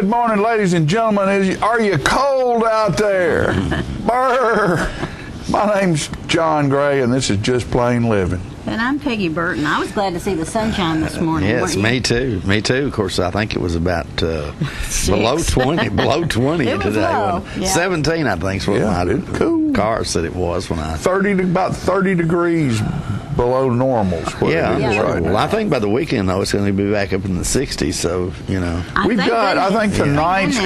Good morning, ladies and gentlemen. Are you cold out there? Brr. My name's John Gray, and this is Just Plain Living. And I'm Peggy Burton. I was glad to see the sunshine this morning. Yes, me too. Me too. Of course, I think it was about below 20. Below 20 it was today. low. Yeah. 17, I think, is what my cool. car said it was when I. About 30 degrees below normal. Yeah. Right. Well, I think by the weekend though, it's going to be back up in the 60s. So I think tonight's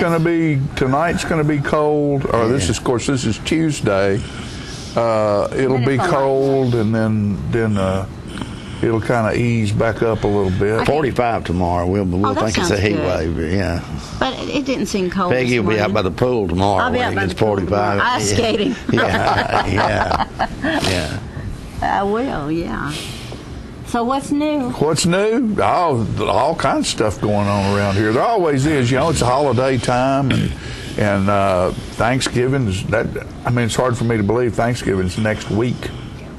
going to be cold. Or this is Tuesday. It'll be cold, and then it'll kind of ease back up a little bit. 45 tomorrow. We'll think it's a heat wave. Yeah. But it didn't seem cold. Peggy will be out by the pool tomorrow. I'll be out by the pool 45. Ice skating. Yeah. I will. Yeah. So what's new? What's new? All kinds of stuff going on around here. There always is. It's a holiday time, and Thanksgiving is that. I mean, it's hard for me to believe Thanksgiving's next week.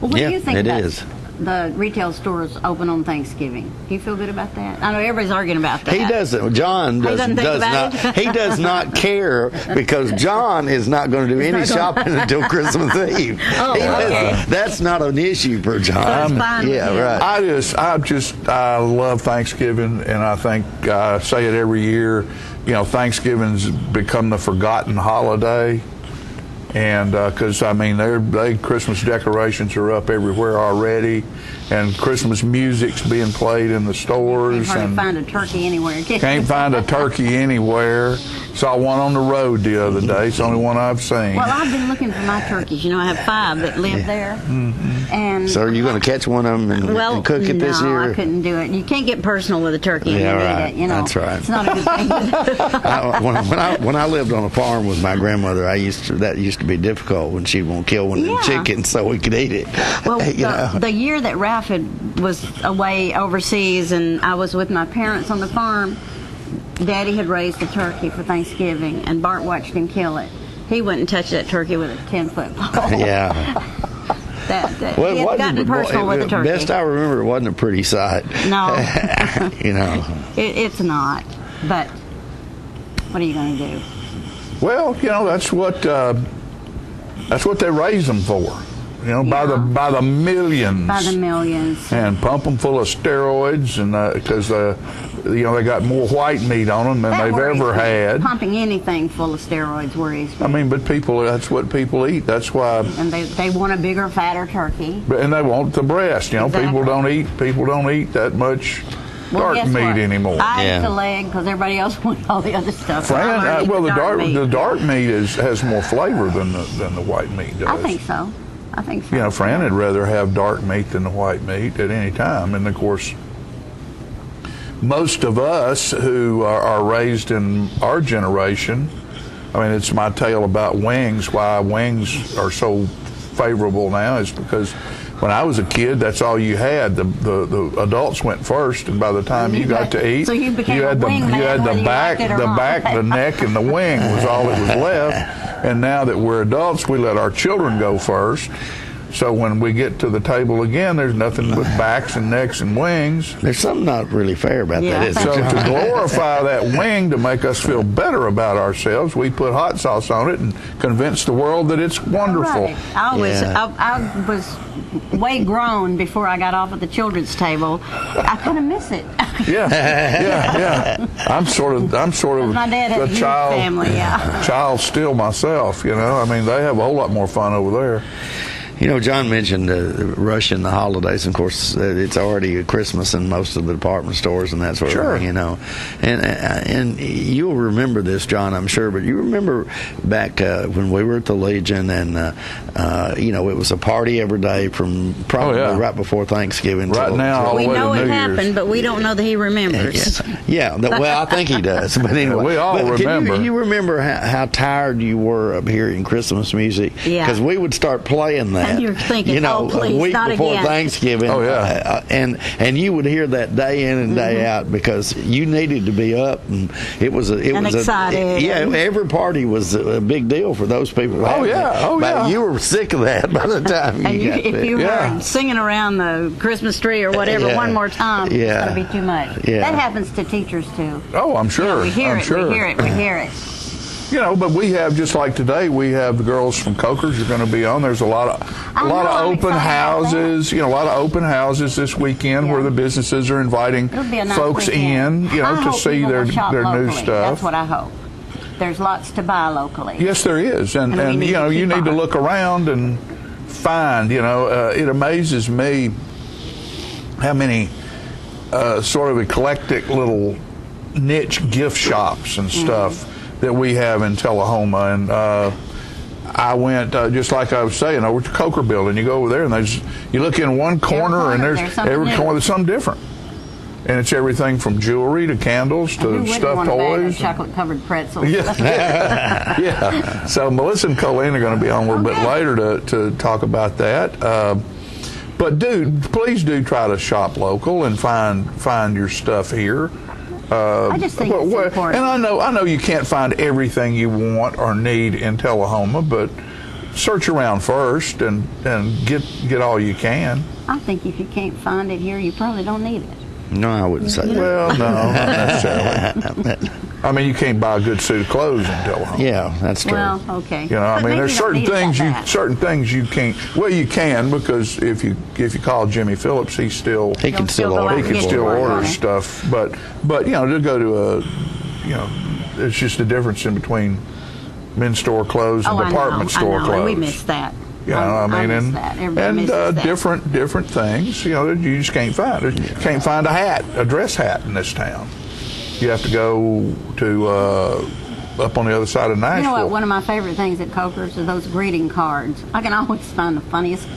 Well, what do you think it about is. The retail stores open on Thanksgiving? Do you feel good about that? I know everybody's arguing about that. He doesn't. John does not. He does not care because John is not going to do any shopping until Christmas Eve. That's not an issue for John. Right. I love Thanksgiving, and I think I say it every year. Thanksgiving's become the forgotten holiday. And because Christmas decorations are up everywhere already, and Christmas music's being played in the stores. Can't find a turkey anywhere. Can't find a turkey anywhere. Saw one on the road the other day. It's the only one I've seen. Well, I've been looking for my turkeys. I have 5 that live there. Mm-hmm. And so are you going to catch one of them and cook it this year? No, I couldn't do it. You can't get personal with a turkey and eat it. That's right. It's not a good thing to do. when I lived on a farm with my grandmother, that used to be difficult when she'd want to kill one of the chickens so we could eat it. Well, the year that Ralph was away overseas and I was with my parents on the farm, Daddy had raised a turkey for Thanksgiving, and Bart watched him kill it. He wouldn't touch that turkey with a 10-foot pole. Yeah. He had gotten personal with the turkey. Best I remember, it wasn't a pretty sight. No. It's not. But what are you going to do? Well, that's what they raise them for. By the millions. By the millions. And pump them full of steroids, and because they got more white meat on them than they've ever had. Pumping anything full of steroids worries me. But that's what people eat. That's why. And they want a bigger, fatter turkey. And they want the breast. Exactly. People don't eat that much dark meat anymore. I eat the leg because everybody else wants all the other stuff. The dark meat has more flavor than the white meat does. I think so. Fran would rather have dark meat than the white meat at any time. And, of course, most of us who are raised in our generation, it's my tale about wings. Why wings are so favorable now is because when I was a kid, that's all you had. The adults went first, and by the time you got to eat, so you had the back, the neck, and the wing was all that was left. And now that we're adults, we let our children go first. So when we get to the table again, there's nothing but backs and necks and wings. There's something not really fair about that, is there? So to glorify that wing, to make us feel better about ourselves, we put hot sauce on it and convince the world that it's wonderful. Right. I was way grown before I got off at the children's table. I kind of miss it. Yeah. I'm sort of my dad had a child still myself. They have a whole lot more fun over there. John mentioned rushing the holidays. Of course, it's already Christmas in most of the department stores and that sort of thing, And you'll remember this, John, I'm sure, but you remember back when we were at the Legion and, it was a party every day from probably right before Thanksgiving. Right now, all the way to New Year's. We know it happened, but we don't know that he remembers. Well, I think he does. But anyway. We all remember. You remember how tired you were of hearing Christmas music? Yeah. Because we would start playing that. And you're thinking, you know, oh, please, a week not before again. Thanksgiving. Oh, yeah. And you would hear that day in and day out because you needed to be up, and it was excited. Every party was a big deal for those people. Oh, yeah. But you were sick of that by the time And you got if there. you Yeah. were singing around the Christmas tree or whatever Yeah. one more time, Yeah. it's going to be too much. Yeah. That happens to teachers too. Oh, I'm sure. We hear I'm it, sure. we hear it, we hear it. You know, but we have, just like today, we have the girls from Coker's are going to be on. There's a lot of I'm open excited about houses. You know, a lot of open houses this weekend where the businesses are inviting It'll be a nice folks weekend. in, you know, I to hope see people their will shop new locally. stuff. That's what I hope. There's lots to buy locally. Yes, there is, and And we need you know, to you keep need to on. look around and find. You know, it amazes me how many sort of eclectic little niche gift shops and stuff that we have in Tullahoma. And I went, just like I was saying, over to Coker Building. You go over there and you look in one corner and there's something every new. corner there's something different. And it's everything from jewelry to candles Who to wouldn't stuffed want a bag of toys. chocolate-covered pretzels? Yeah. Yeah. So Melissa and Colleen are going to be on a little bit later to talk about that. But please do try to shop local and find your stuff here. I just think it's important. And I know you can't find everything you want or need in Tullahoma, but search around first and get all you can. I think if you can't find it here, you probably don't need it. No, I wouldn't say that. Well, no, not necessarily. I mean, you can't buy a good suit of clothes in Tullahoma. Yeah, that's true. Well, okay. You know, I But mean, maybe there's you don't certain need things you can't. Well, you can, because if you call Jimmy Phillips, he can He'll still go out he and can get still you one, order won't he? stuff. But you know, to go to it's just a difference in between men's store clothes and department store I know, clothes. and we missed that. You know, I mean, miss that. Everybody misses that. different things. You know, that you just can't find. You can't find a dress hat in this town. You have to go to up on the other side of Nashville. You know what? One of my favorite things at Coker's are those greeting cards. I can always find the funniest,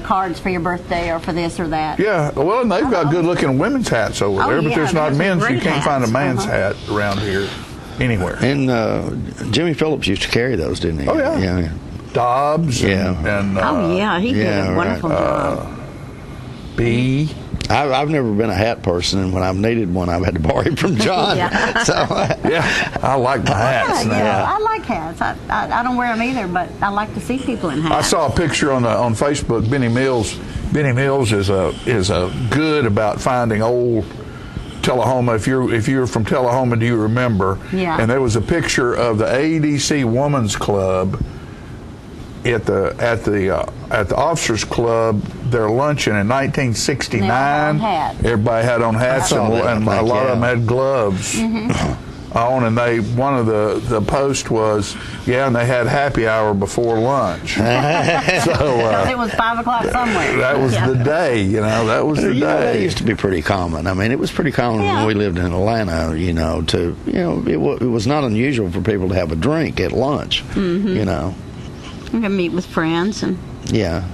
cards for your birthday or for this or that. Yeah, well, and they've got good-looking women's hats over there, but yeah, there's not there's some men's. You great can't find a hats. man's hat around here anywhere. And Jimmy Phillips used to carry those, didn't he? Oh, yeah. Yeah. Dobbs and Oh yeah, he did yeah, a wonderful job. B. I've never been a hat person, and when I've needed one, I've had to borrow it from John. Yeah. So, Yeah, I like my hats now. I like hats. I don't wear them either, but I like to see people in hats. I saw a picture on Facebook. Benny Mills. Benny Mills is a good about finding old Tullahoma. If you're from Tullahoma, do you remember? Yeah. And there was a picture of the AEDC Women's Club at the Officers Club. Their luncheon in 1969. They all had on hats. Everybody had on hats, I saw that, and I a think, lot of them yeah. had gloves. On, and one of the post was, and they had happy hour before lunch. So it was 5 o'clock somewhere. that was the day, that was the that day. used to be pretty common. I mean, it was pretty common when we lived in Atlanta. It was not unusual for people to have a drink at lunch. We could meet with friends and. Yeah.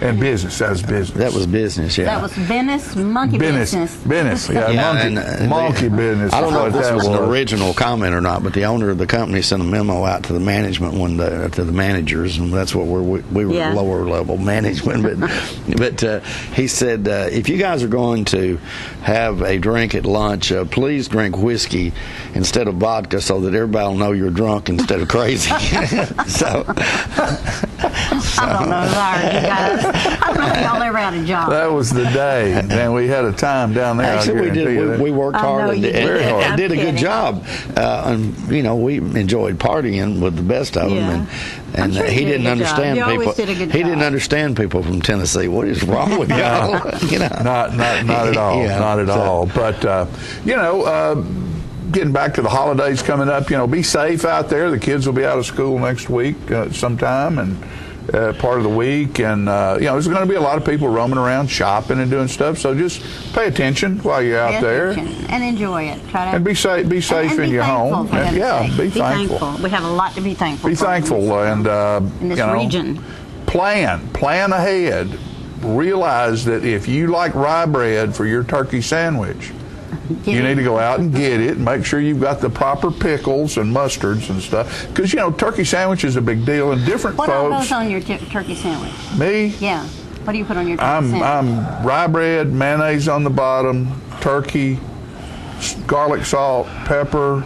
And business, that was business. That was business, yeah. That was Venice monkey business. Monkey business. I don't know if what this that was an original comment or not, but the owner of the company sent a memo out to the management one day, to the managers, and that's what we were lower level management. But he said, if you guys are going to have a drink at lunch, please drink whiskey instead of vodka, so that everybody will know you're drunk instead of crazy. So I don't know, sorry, you guys. I don't know if y'all ever had a job. That was the day, and we had a time down there. actually, we did. We worked hard know and you did. I'm did a good kidding. job. And we enjoyed partying with the best of them. I'm And sure he you did didn't a good job. understand You people. always did a good He job. didn't understand people from Tennessee. What is wrong with y'all? Not at all. Yeah, Not at all. But getting back to the holidays coming up, be safe out there. The kids will be out of school next week sometime, and part of the week, and there's going to be a lot of people roaming around shopping and doing stuff. So just pay attention while you're out there, and enjoy it. Try to and be safe. Be safe and in be your thankful, home. for And, heaven's sake. be thankful. We have a lot to be thankful Be for. thankful, and in this region. Plan ahead. Realize that if you like rye bread for your turkey sandwich, You need to go out and get it and make sure you've got the proper pickles and mustards and stuff. Because, turkey sandwich is a big deal, and different What all folks. goes on your turkey sandwich? Me? Yeah. What do you put on your turkey sandwich? I'm rye bread, mayonnaise on the bottom, turkey, garlic salt, pepper,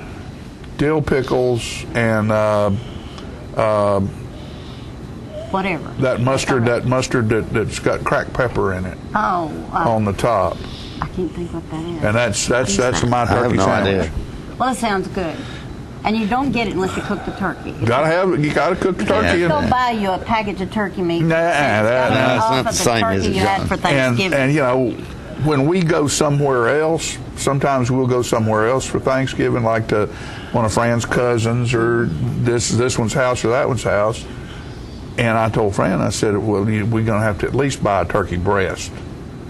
dill pickles, and whatever. that mustard that's got cracked pepper in it on the top. I can't think what that is. And that's my I have turkey no sandwich. idea. Well, it sounds good. And you don't get it unless you cook the turkey. You gotta cook the turkey. Go and, buy you a package of turkey meat. Nah, it's off not of the same as turkey it, you had John. for Thanksgiving. and when we go somewhere else, sometimes we'll go somewhere else for Thanksgiving, like to one of Fran's cousins or this one's house or that one's house. And I told Fran, I said, well, we're going to have to at least buy a turkey breast.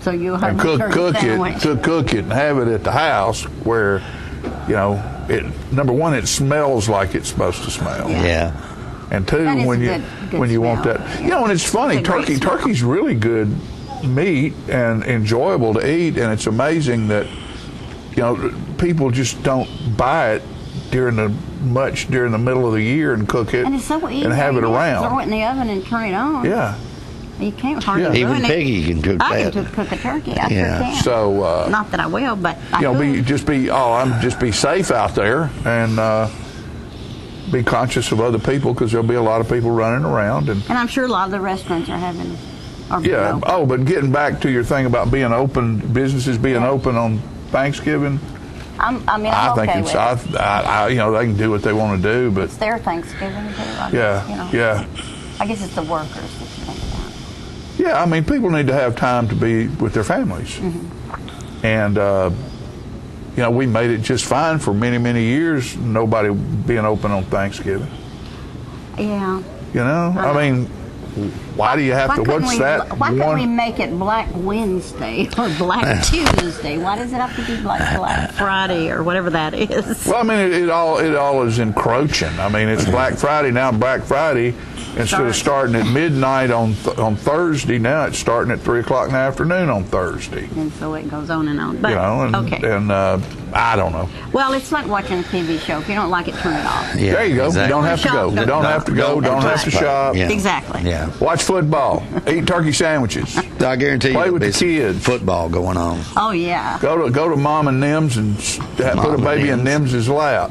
So you'll have And a turkey sandwich. cook it and have it at the house where, number one, it smells like it's supposed to smell. Yeah. And two, That is when a you good when you want smell. that, and it's funny, It's a great smell. turkey's really good meat and enjoyable to eat, and it's amazing that people just don't buy it during the middle of the year and cook it And it's so easy. and have it You just around. Throw it in the oven and turn it on. Yeah. You can't hardly Yeah. ruin Even it. Peggy can cook I that. can cook a turkey. I Yeah. sure can. So Not that I will, but I could. be safe out there and be conscious of other people, because there'll be a lot of people running around and. And I'm sure a lot of the restaurants are having. Yeah. Oh, but getting back to your thing about being open, businesses being open on Thanksgiving. I think it's. with it. They can do what they want to do, but It's their Thanksgiving too. yeah. I guess it's the workers that you think about. Yeah, I mean, people need to have time to be with their families. And, we made it just fine for many, many years, nobody being open on Thanksgiving. Yeah. I mean, why do you have to, what's that? Why couldn't we make it Black Wednesday or Black Tuesday? Why does it have to be Black Friday or whatever that is? Well, I mean, it all is encroaching. I mean, it's Black Friday now. Black Friday, instead of starting at midnight on Thursday, now it's starting at 3:00 in the afternoon on Thursday. And so it goes on and on. But, okay. And I don't know. Well, it's like watching a TV show. If you don't like it, turn it off. Yeah, There you go. exactly. You don't have to go. You don't have to go. Don't have to shop. Yeah. Exactly. Yeah. Watch football. Eat turkey sandwiches. I guarantee Play you with there'll the be some kids. football going on. Oh, yeah. Go to Mom and Nim's and put a baby in Nim's lap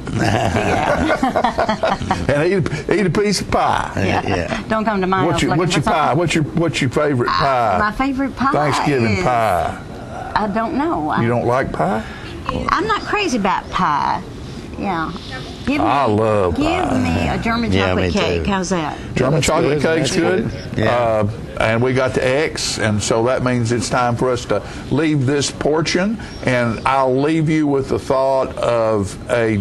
and eat a piece of pie. Yeah. Don't come to my house What's your looking for pie? something. What's your favorite pie? My favorite pie Thanksgiving is- pie. I don't know. You don't like pie? I'm not crazy about pie. Yeah. I love Give pie. me a German Yeah, chocolate me cake. too. How's that? German That's chocolate good. cake's That's good. good. Yeah. And we got the X, and so that means it's time for us to leave this portion. And I'll leave you with the thought of a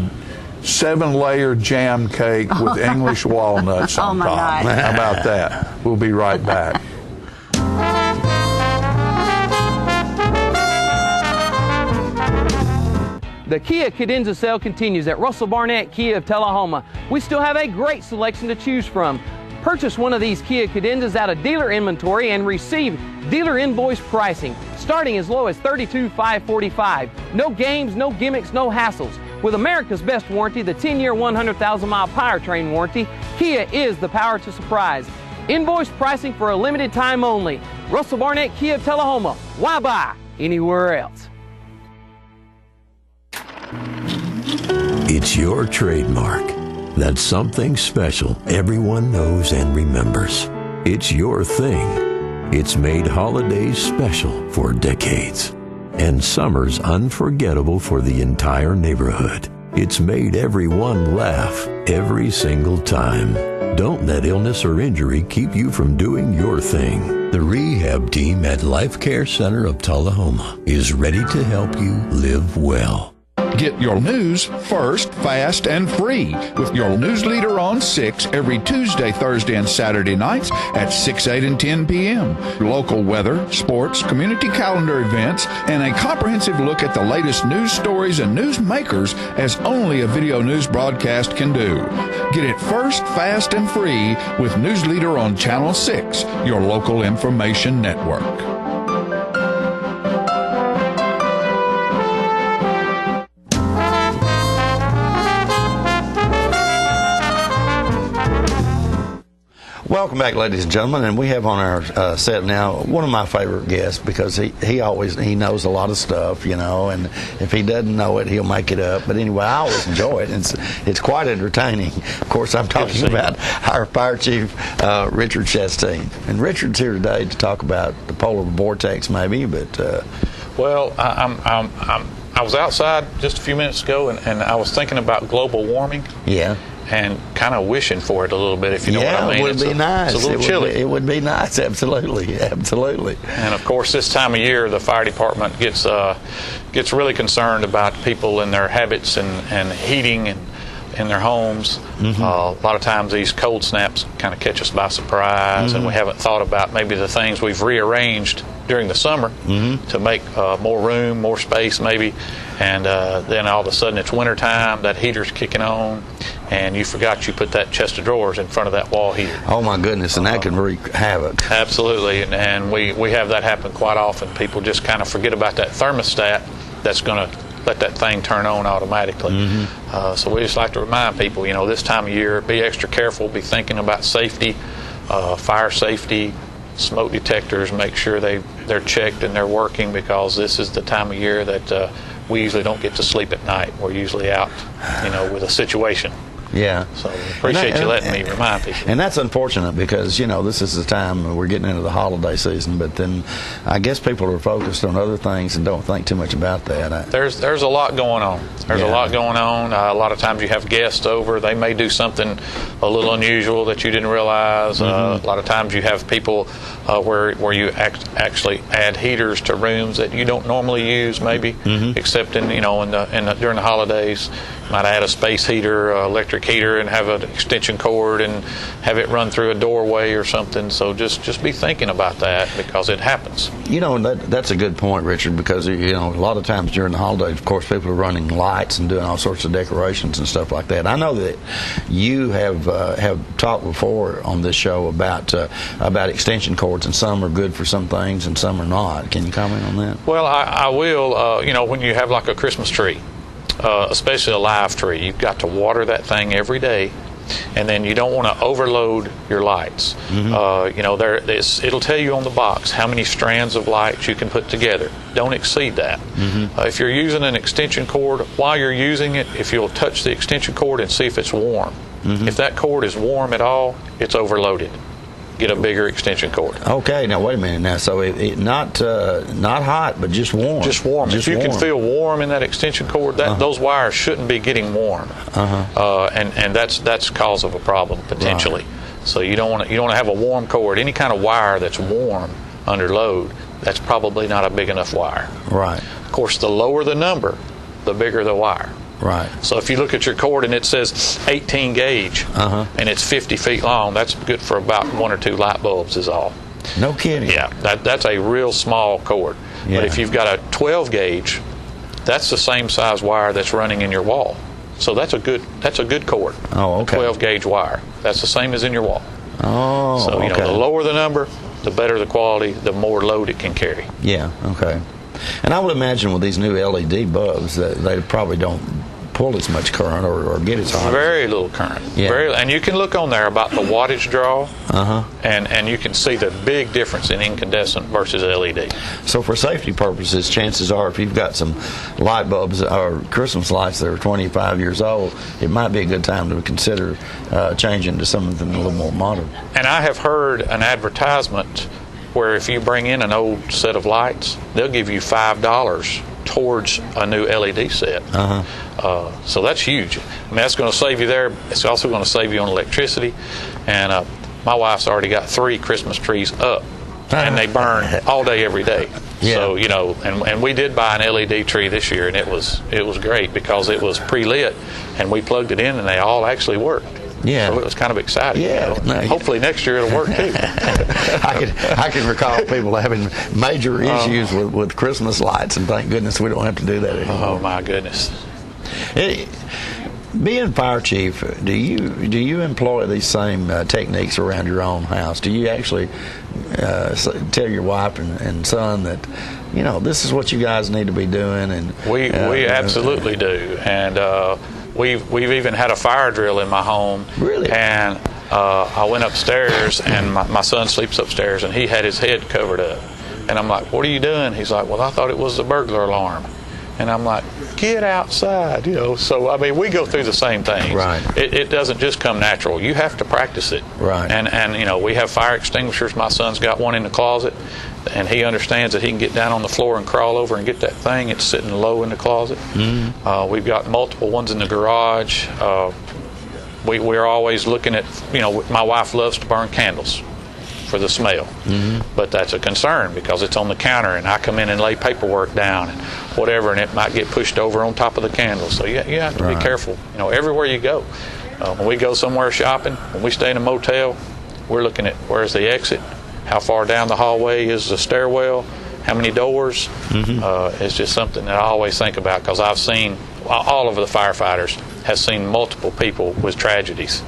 7-layer jam cake with English walnuts on my top. God. How about that? We'll be right back. The Kia Cadenza sale continues at Russell Barnett Kia of Tullahoma. We still have a great selection to choose from. Purchase one of these Kia Cadenzas out of dealer inventory and receive dealer invoice pricing, starting as low as $32,545. No games, no gimmicks, no hassles. With America's best warranty, the 10-year, 100,000-mile powertrain warranty, Kia is the power to surprise. Invoice pricing for a limited time only. Russell Barnett Kia of Tullahoma. Why buy anywhere else? It's your trademark. That's something special everyone knows and remembers. It's your thing. It's made holidays special for decades and summers unforgettable for the entire neighborhood. It's made everyone laugh every single time. Don't let illness or injury keep you from doing your thing. The rehab team at Life Care Center of Tullahoma is ready to help you live well. Get your news first, fast, and free with your news leader on 6 every Tuesday, Thursday, and Saturday nights at 6, 8, and 10 p.m. Local weather, sports, community calendar events, and a comprehensive look at the latest news stories and news makers as only a video news broadcast can do. Get it first, fast, and free with News Leader on Channel 6, your local information network. Welcome back, ladies and gentlemen, and we have on our set now one of my favorite guests because he knows a lot of stuff, you know, and if he doesn't know it, he'll make it up. But anyway, I always enjoy it. It's quite entertaining. Of course, I'm talking about our Fire Chief, Richard Chastain, and Richard's here today to talk about the polar vortex, maybe. But well, I was outside just a few minutes ago, and I was thinking about global warming. Yeah. And kind of wishing for it a little bit, if you know what I mean. Yeah, it would be nice. It's a little chilly. It would be nice, absolutely. And of course, this time of year, the fire department gets really concerned about people and their habits and heating and in their homes. Mm-hmm. A lot of times these cold snaps kind of catch us by surprise, and we haven't thought about maybe the things we've rearranged during the summer to make more room, more space maybe, and then all of a sudden it's wintertime, that heater's kicking on, and you forgot you put that chest of drawers in front of that wall heater. Oh my goodness, and that can wreak havoc. Absolutely, and we have that happen quite often. People just kind of forget about that thermostat that's going to let that thing turn on automatically. So we just like to remind people, you know, this time of year, be extra careful, be thinking about safety, fire safety, smoke detectors, make sure they're checked and they're working, because this is the time of year that we usually don't get to sleep at night. We're usually out, you know, with a situation. Yeah. So appreciate you letting me remind people. And that's unfortunate because, you know, this is the time we're getting into the holiday season, but then I guess people are focused on other things and don't think too much about that. There's a lot going on. There's a lot going on. A lot of times you have guests over. They may do something a little unusual that you didn't realize. A lot of times you have people where you actually add heaters to rooms that you don't normally use, maybe, except in, you know, during the holidays. Might add a space heater, electric heater, and have an extension cord and have it run through a doorway or something. So just be thinking about that, because it happens. You know, that's a good point, Richard, because, you know, a lot of times during the holidays, of course, people are running lights and doing all sorts of decorations and stuff like that. I know that you have talked before on this show about extension cords, and some are good for some things and some are not. Can you comment on that? Well, I will. You know, when you have like a Christmas tree, especially a live tree, you've got to water that thing every day, and then you don't want to overload your lights. You know, it'll tell you on the box how many strands of lights you can put together. Don't exceed that. If you're using an extension cord, while you're using it, if you'll touch the extension cord and see if it's warm. If that cord is warm at all, it's overloaded. Get a bigger extension cord. Okay, now wait a minute. Now, so it not hot, but just warm. Just warm. If you can feel warm in that extension cord, those wires shouldn't be getting warm, and that's cause of a problem potentially. Right. So you don't want to have a warm cord. Any kind of wire that's warm under load, that's probably not a big enough wire. Right. Of course, the lower the number, the bigger the wire. Right. So if you look at your cord and it says 18 gauge and it's 50 feet long, that's good for about 1 or 2 light bulbs is all. No kidding. Yeah, that's a real small cord. Yeah. But if you've got a 12 gauge, that's the same size wire that's running in your wall. So that's a good cord. Oh, okay. 12 gauge wire. That's the same as in your wall. Oh, so you know, okay. the lower the number, the better the quality, the more load it can carry. Yeah. Okay. And I would imagine with these new LED bulbs that they probably don't pull as much current or get as hot. Very little current. Yeah. And you can look on there about the wattage draw, and you can see the big difference in incandescent versus LED. So for safety purposes, chances are if you've got some light bulbs or Christmas lights that are 25 years old, it might be a good time to consider changing to something a little more modern. And I have heard an advertisement where if you bring in an old set of lights, they'll give you $5 towards a new LED set. So that's huge. I mean, that's going to save you there. It's also going to save you on electricity. And my wife's already got 3 Christmas trees up, and they burn all day, every day. Yeah. So, you know, and we did buy an LED tree this year, and it was great because it was pre-lit, and we plugged it in, and they all actually worked. Yeah. So it was kind of exciting. Yeah. You know? Hopefully next year it'll work too. I can recall people having major issues with Christmas lights, and thank goodness we don't have to do that anymore. Oh my goodness. Being fire chief, do you employ these same techniques around your own house? Do you actually tell your wife and son that, you know, this is what you guys need to be doing? And we absolutely do. And we've even had a fire drill in my home. Really? And I went upstairs, and my son sleeps upstairs, and he had his head covered up. And I'm like, what are you doing? He's like, well, I thought it was the burglar alarm. And I'm like, get outside, So, I mean, we go through the same things. Right. It doesn't just come natural. You have to practice it. Right. And we have fire extinguishers. My son's got one in the closet, and he understands that he can get down on the floor and crawl over and get that thing. It's sitting low in the closet. Mm-hmm. We've got multiple ones in the garage. We're always looking at, my wife loves to burn candles for the smell. Mm-hmm. But that's a concern because it's on the counter, and I come in and lay paperwork down and whatever, and it might get pushed over on top of the candle. So you have to be careful, everywhere you go. When we go somewhere shopping, when we stay in a motel, we're looking at where's the exit, how far down the hallway is the stairwell, how many doors. Mm-hmm. It's just something that I always think about because I've seen, all of the firefighters has seen multiple people with tragedies.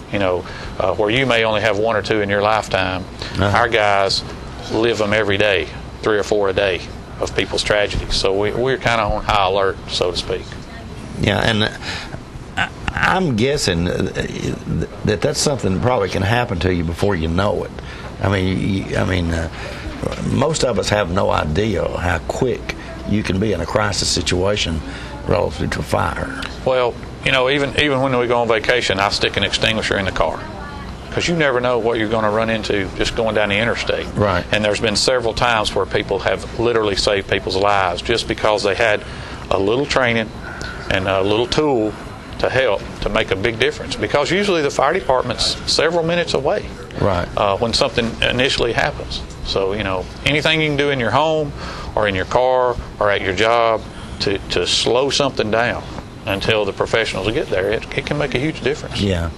Where you may only have one or two in your lifetime, our guys live them every day, 3 or 4 a day of people's tragedies. So we're kind of on high alert, so to speak. Yeah, and I'm guessing that's something that probably can happen to you before you know it. I mean, most of us have no idea how quick you can be in a crisis situation relative to fire. Well, even when we go on vacation, I stick an extinguisher in the car because you never know what you're going to run into just going down the interstate. Right. And there's been several times where people have literally saved people's lives just because they had a little training and a little tool to help to make a big difference. Because usually the fire department's several minutes away. Right. When something initially happens. So, anything you can do in your home or in your car or at your job to slow something down until the professionals get there, it can make a huge difference. Yeah.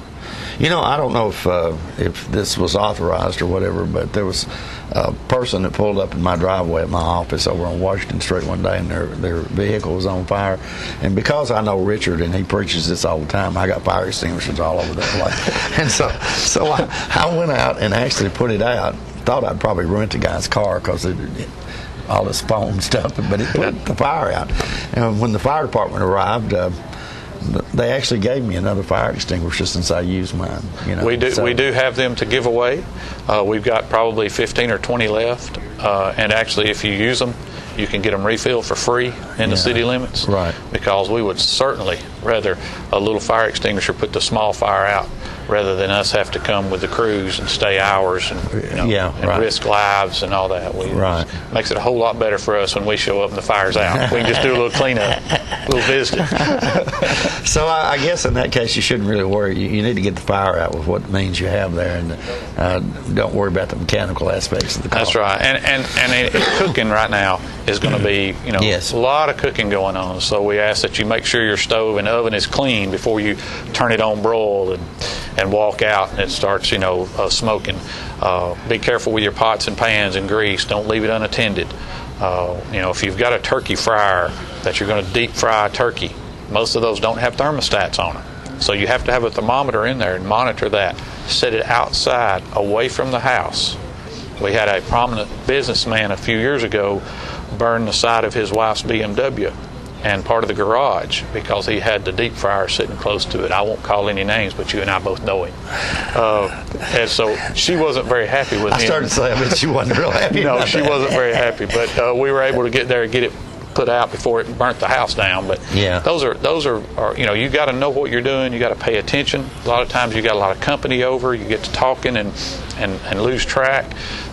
I don't know if this was authorized or whatever, but there was a person that pulled up in my driveway at my office over on Washington Street one day, and their vehicle was on fire. And because I know Richard and he preaches this all the time, I got fire extinguishers all over the place. And so I went out and actually put it out. Thought I'd probably rent the guy's car because all this foam stuff, but it put the fire out. And when the fire department arrived, they actually gave me another fire extinguisher since I used mine. We do have them to give away. We've got probably 15 or 20 left, and actually, if you use them, you can get them refilled for free in the city limits. Right. Because we would certainly rather a little fire extinguisher put the small fire out rather than us have to come with the crews and stay hours and risk lives and all that. Makes it a whole lot better for us when we show up and the fire's out. We can just do a little cleanup, a little visit. So I guess in that case you shouldn't really worry. You need to get the fire out with what means you have there, and don't worry about the mechanical aspects of the car. That's right. And cooking right now is going to be a lot of cooking going on. So we ask that you make sure your stove and oven is clean before you turn it on broil and walk out and it starts smoking. Be careful with your pots and pans and grease. Don't leave it unattended. If you've got a turkey fryer that you're going to deep fry turkey, most of those don't have thermostats on them. So you have to have a thermometer in there and monitor that. Set it outside, away from the house. We had a prominent businessman a few years ago burn the side of his wife's BMW and part of the garage because he had the deep fryer sitting close to it. I won't call any names, but you and I both know him. And so she wasn't very happy with him. I started to say, I bet she wasn't real happy. No, she wasn't very happy, but we were able to get there and get it put out before it burnt the house down. But those are you got to know what you're doing. You got to pay attention. A lot of times you got a lot of company over. You get to talking and lose track.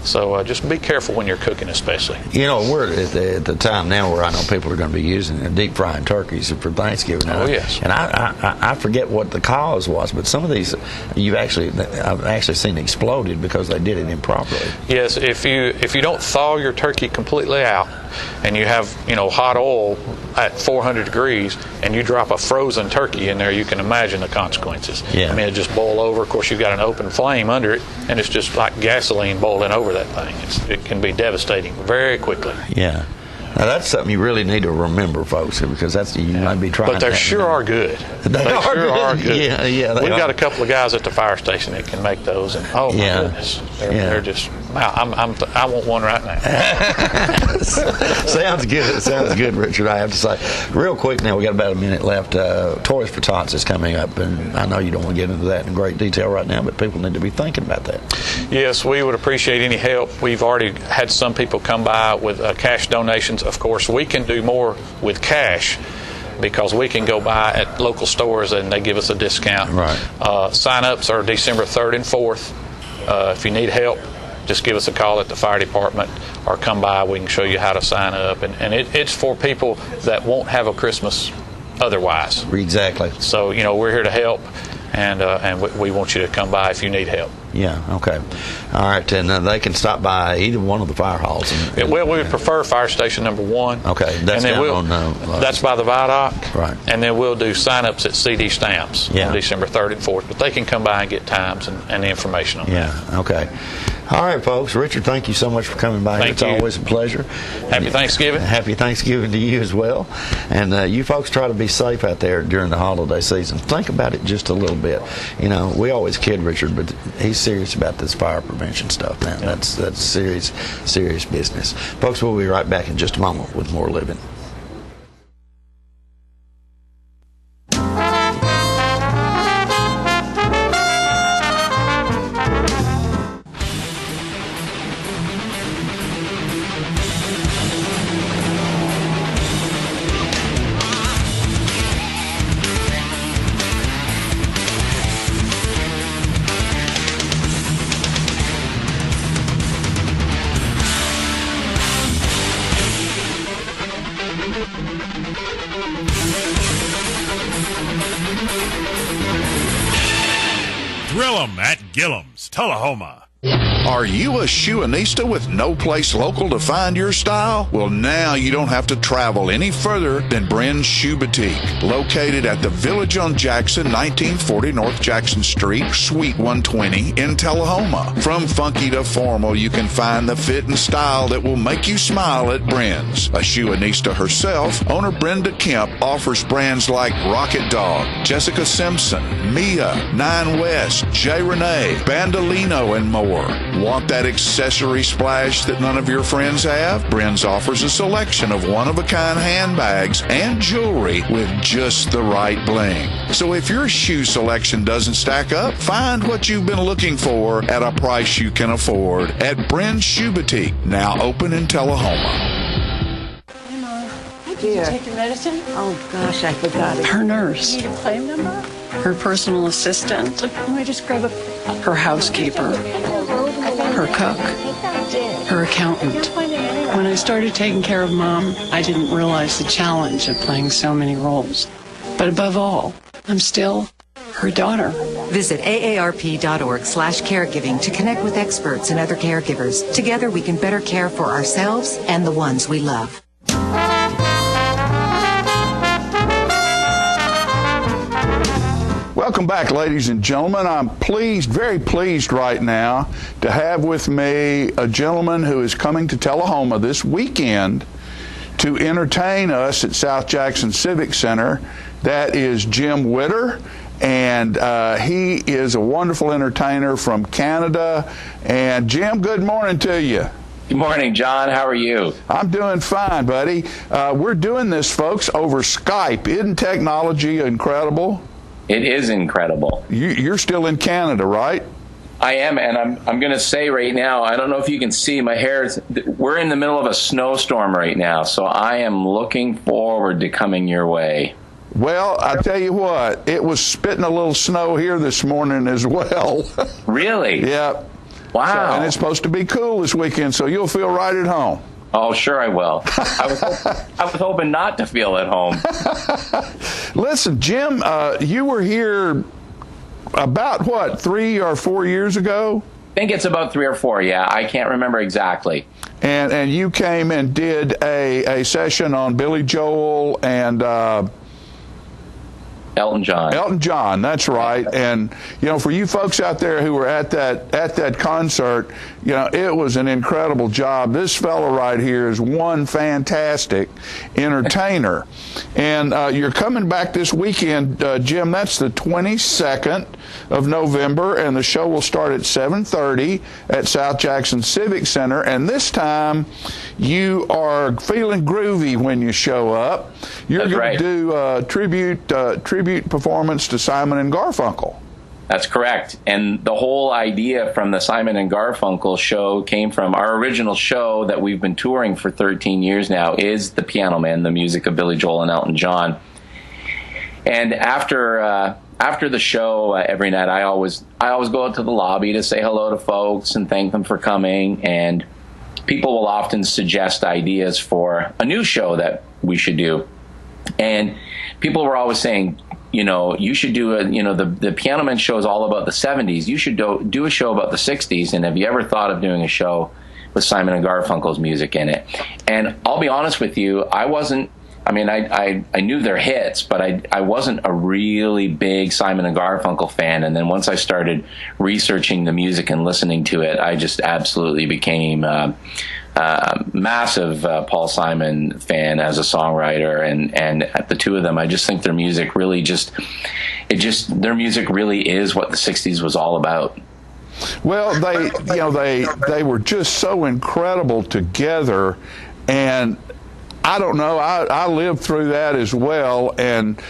So just be careful when you're cooking, especially. We're at the time now where I know people are going to be using deep frying turkeys for Thanksgiving. Oh, yes. And I forget what the cause was, but some of these I've actually seen exploded because they did it improperly. Yes, if you don't thaw your turkey completely out, and you have hot oil at 400 degrees, and you drop a frozen turkey in there, you can imagine the consequences. Yeah. I mean, it just boil over. Of course, you've got an open flame under it, and it's just like gasoline boiling over that thing. It can be devastating very quickly. Yeah. Now that's something you really need to remember, folks, because you might be trying. But they sure are good. They sure are good. Yeah. We've got a couple of guys at the fire station that can make those, and oh my goodness, they're just. Wow, I want one right now. Sounds good, Richard. I have to say. Real quick now, we got about a minute left. Toys for Tots is coming up, and I know you don't want to get into that in great detail right now, but people need to be thinking about that. Yes, we would appreciate any help. We've already had some people come by with cash donations. Of course, we can do more with cash because we can go buy at local stores and they give us a discount. Right. Sign-ups are December 3rd and 4th. If you need help, just give us a call at the fire department or come by. We can show you how to sign up. And it's for people that won't have a Christmas otherwise. Exactly. So, we're here to help, and we want you to come by if you need help. Yeah, okay. All right, and they can stop by either one of the fire halls. Well, we would prefer fire station number 1. Okay, that's down that's by the viaduct. Right. And then we'll do sign-ups at CD Stamps on December 3rd and 4th. But they can come by and get times and the information on that. Yeah, okay. All right, folks. Richard, thank you so much for coming by. It's always a pleasure. Happy Thanksgiving. Happy Thanksgiving to you as well. And you folks try to be safe out there during the holiday season. Think about it just a little bit. We always kid Richard, but he's serious about this fire prevention stuff, man. Yeah. That's serious business. Folks, we'll be right back in just a moment with more Living. Grill 'em at Gillum's, Tullahoma. Are you a shoeanista with no place local to find your style? Well, now you don't have to travel any further than Bren's Shoe Boutique, located at the Village on Jackson, 1940 North Jackson Street, Suite 120 in Tullahoma. From funky to formal, you can find the fit and style that will make you smile at Bren's. A shoeanista herself, owner Brenda Kemp offers brands like Rocket Dog, Jessica Simpson, Mia, Nine West, J. Renee, Bandolino, and more. Want that accessory splash that none of your friends have? Bren's offers a selection of one-of-a-kind handbags and jewelry with just the right bling. So if your shoe selection doesn't stack up, find what you've been looking for at a price you can afford at Bren's Shoe Boutique, now open in Tullahoma. Did you take your medicine? Oh, gosh, I forgot it. Her nurse. You need a claim number? Her personal assistant. Let me just grab her housekeeper. Her cook. Her accountant. When I started taking care of Mom, I didn't realize the challenge of playing so many roles. But above all, I'm still her daughter. Visit aarp.org/caregiving to connect with experts and other caregivers. Together we can better care for ourselves and the ones we love. Welcome back, ladies and gentlemen. I'm pleased, very pleased right now to have with me a gentleman who is coming to Tullahoma this weekend to entertain us at South Jackson Civic Center. That is Jim Witter, and he is a wonderful entertainer from Canada. And Jim, good morning to you. Good morning, John. How are you? I'm doing fine, buddy. We're doing this, folks, over Skype. Isn't technology incredible? It is incredible. You're still in Canada, right? I am, and I'm going to say right now, I don't know if you can see my hair. We're in the middle of a snowstorm right now, so I am looking forward to coming your way. Well, I tell you what, it was spitting a little snow here this morning as well. Really? Yeah. Wow. So, and it's supposed to be cool this weekend, so you'll feel right at home. Oh, sure I will. I was hoping not to feel at home. Listen, Jim, you were here about, 3 or 4 years ago? I think it's about 3 or 4, yeah. I can't remember exactly. And you came and did a session on Billy Joel and Elton John. Elton John, that's right. And for you folks out there who were at that concert, it was an incredible job. This fellow right here is one fantastic entertainer. And you're coming back this weekend, Jim. That's the 22nd of November, and the show will start at 7:30 at South Jackson Civic Center. And this time, you are feeling groovy when you show up. You're going to do a tribute performance to Simon and Garfunkel. That's correct. And the whole idea from the Simon and Garfunkel show came from our original show that we've been touring for 13 years now, is The Piano Man, the music of Billy Joel and Elton John. And after the show, every night I always go out to the lobby to say hello to folks and thank them for coming. And people will often suggest ideas for a new show that we should do. And people were always saying, you should do the Piano Man show is all about the 70s. You should do a show about the 60s. And have you ever thought of doing a show with Simon and Garfunkel's music in it? And I'll be honest with you, I knew their hits, but I wasn't a really big Simon and Garfunkel fan. And then once I started researching the music and listening to it, I just absolutely became a massive Paul Simon fan as a songwriter. And the two of them, I just think their music really their music really is what the 60s was all about. Well, they were just so incredible together, and I don't know, I lived through that as well, and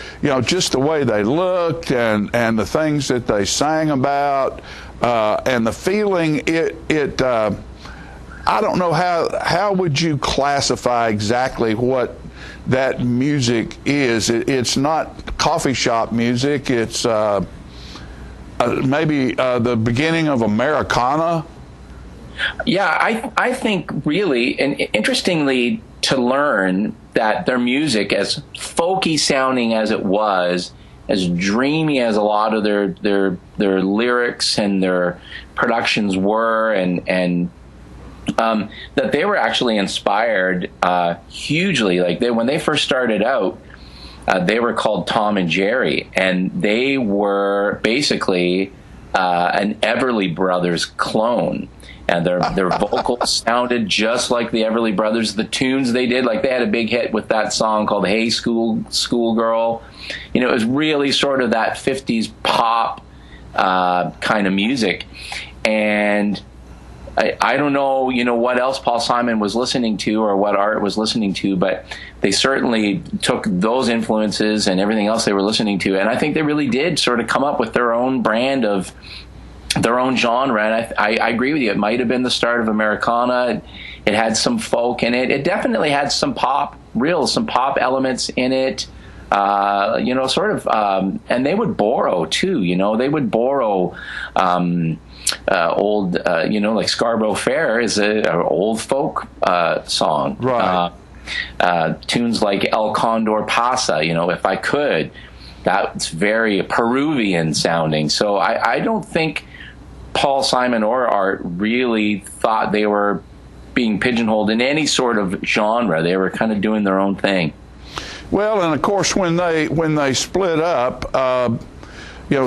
just the way they looked and the things that they sang about, and the feeling I don't know how would you classify exactly what that music is. It's not coffee shop music. It's maybe the beginning of Americana. Yeah, I think really, and interestingly, to learn that their music, as folky sounding as it was, as dreamy as a lot of their lyrics and their productions were, and that they were actually inspired hugely. Like when they first started out, they were called Tom and Jerry, and they were basically an Everly Brothers clone. And their vocals sounded just like the Everly Brothers. The tunes they did, like they had a big hit with that song called "Hey Schoolgirl." It was really sort of that 50s pop kind of music. And I don't know, what else Paul Simon was listening to or what Art was listening to, but they certainly took those influences and everything else they were listening to. And I think they really did sort of come up with their own brand of their own genre. And I agree with you. It might have been the start of Americana. It had some folk in it. It definitely had some pop elements in it. And they would borrow too, they would borrow, old, like Scarborough Fair is an old folk, song. Right. Tunes like El Condor Pasa, If I Could, that's very Peruvian sounding. So I don't think Paul Simon or Art really thought they were being pigeonholed in any sort of genre. They were kind of doing their own thing. Well, and of course, when they split up,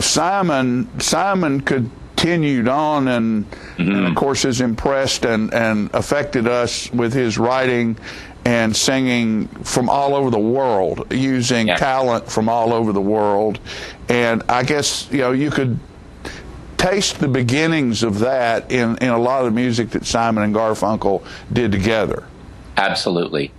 Simon continued on, and of course is impressed and affected us with his writing and singing from all over the world, using talent from all over the world. And I guess you could taste the beginnings of that in a lot of the music that Simon and Garfunkel did together. Absolutely.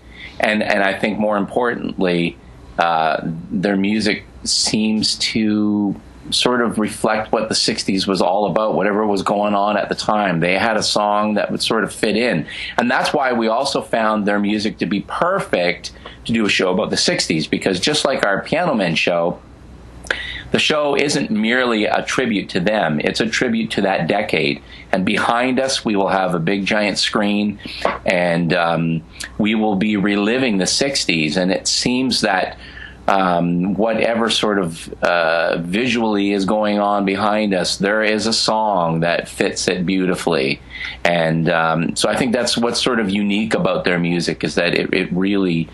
And I think more importantly, their music seems to sort of reflect what the 60s was all about, whatever was going on at the time. They had a song that would sort of fit in. And that's why we also found their music to be perfect to do a show about the 60s, because just like our Piano Man show, the show isn't merely a tribute to them. It's a tribute to that decade. And behind us, we will have a big giant screen, and we will be reliving the 60s. And it seems that whatever sort of visually is going on behind us, there is a song that fits it beautifully. And so I think that's what's sort of unique about their music, is that it really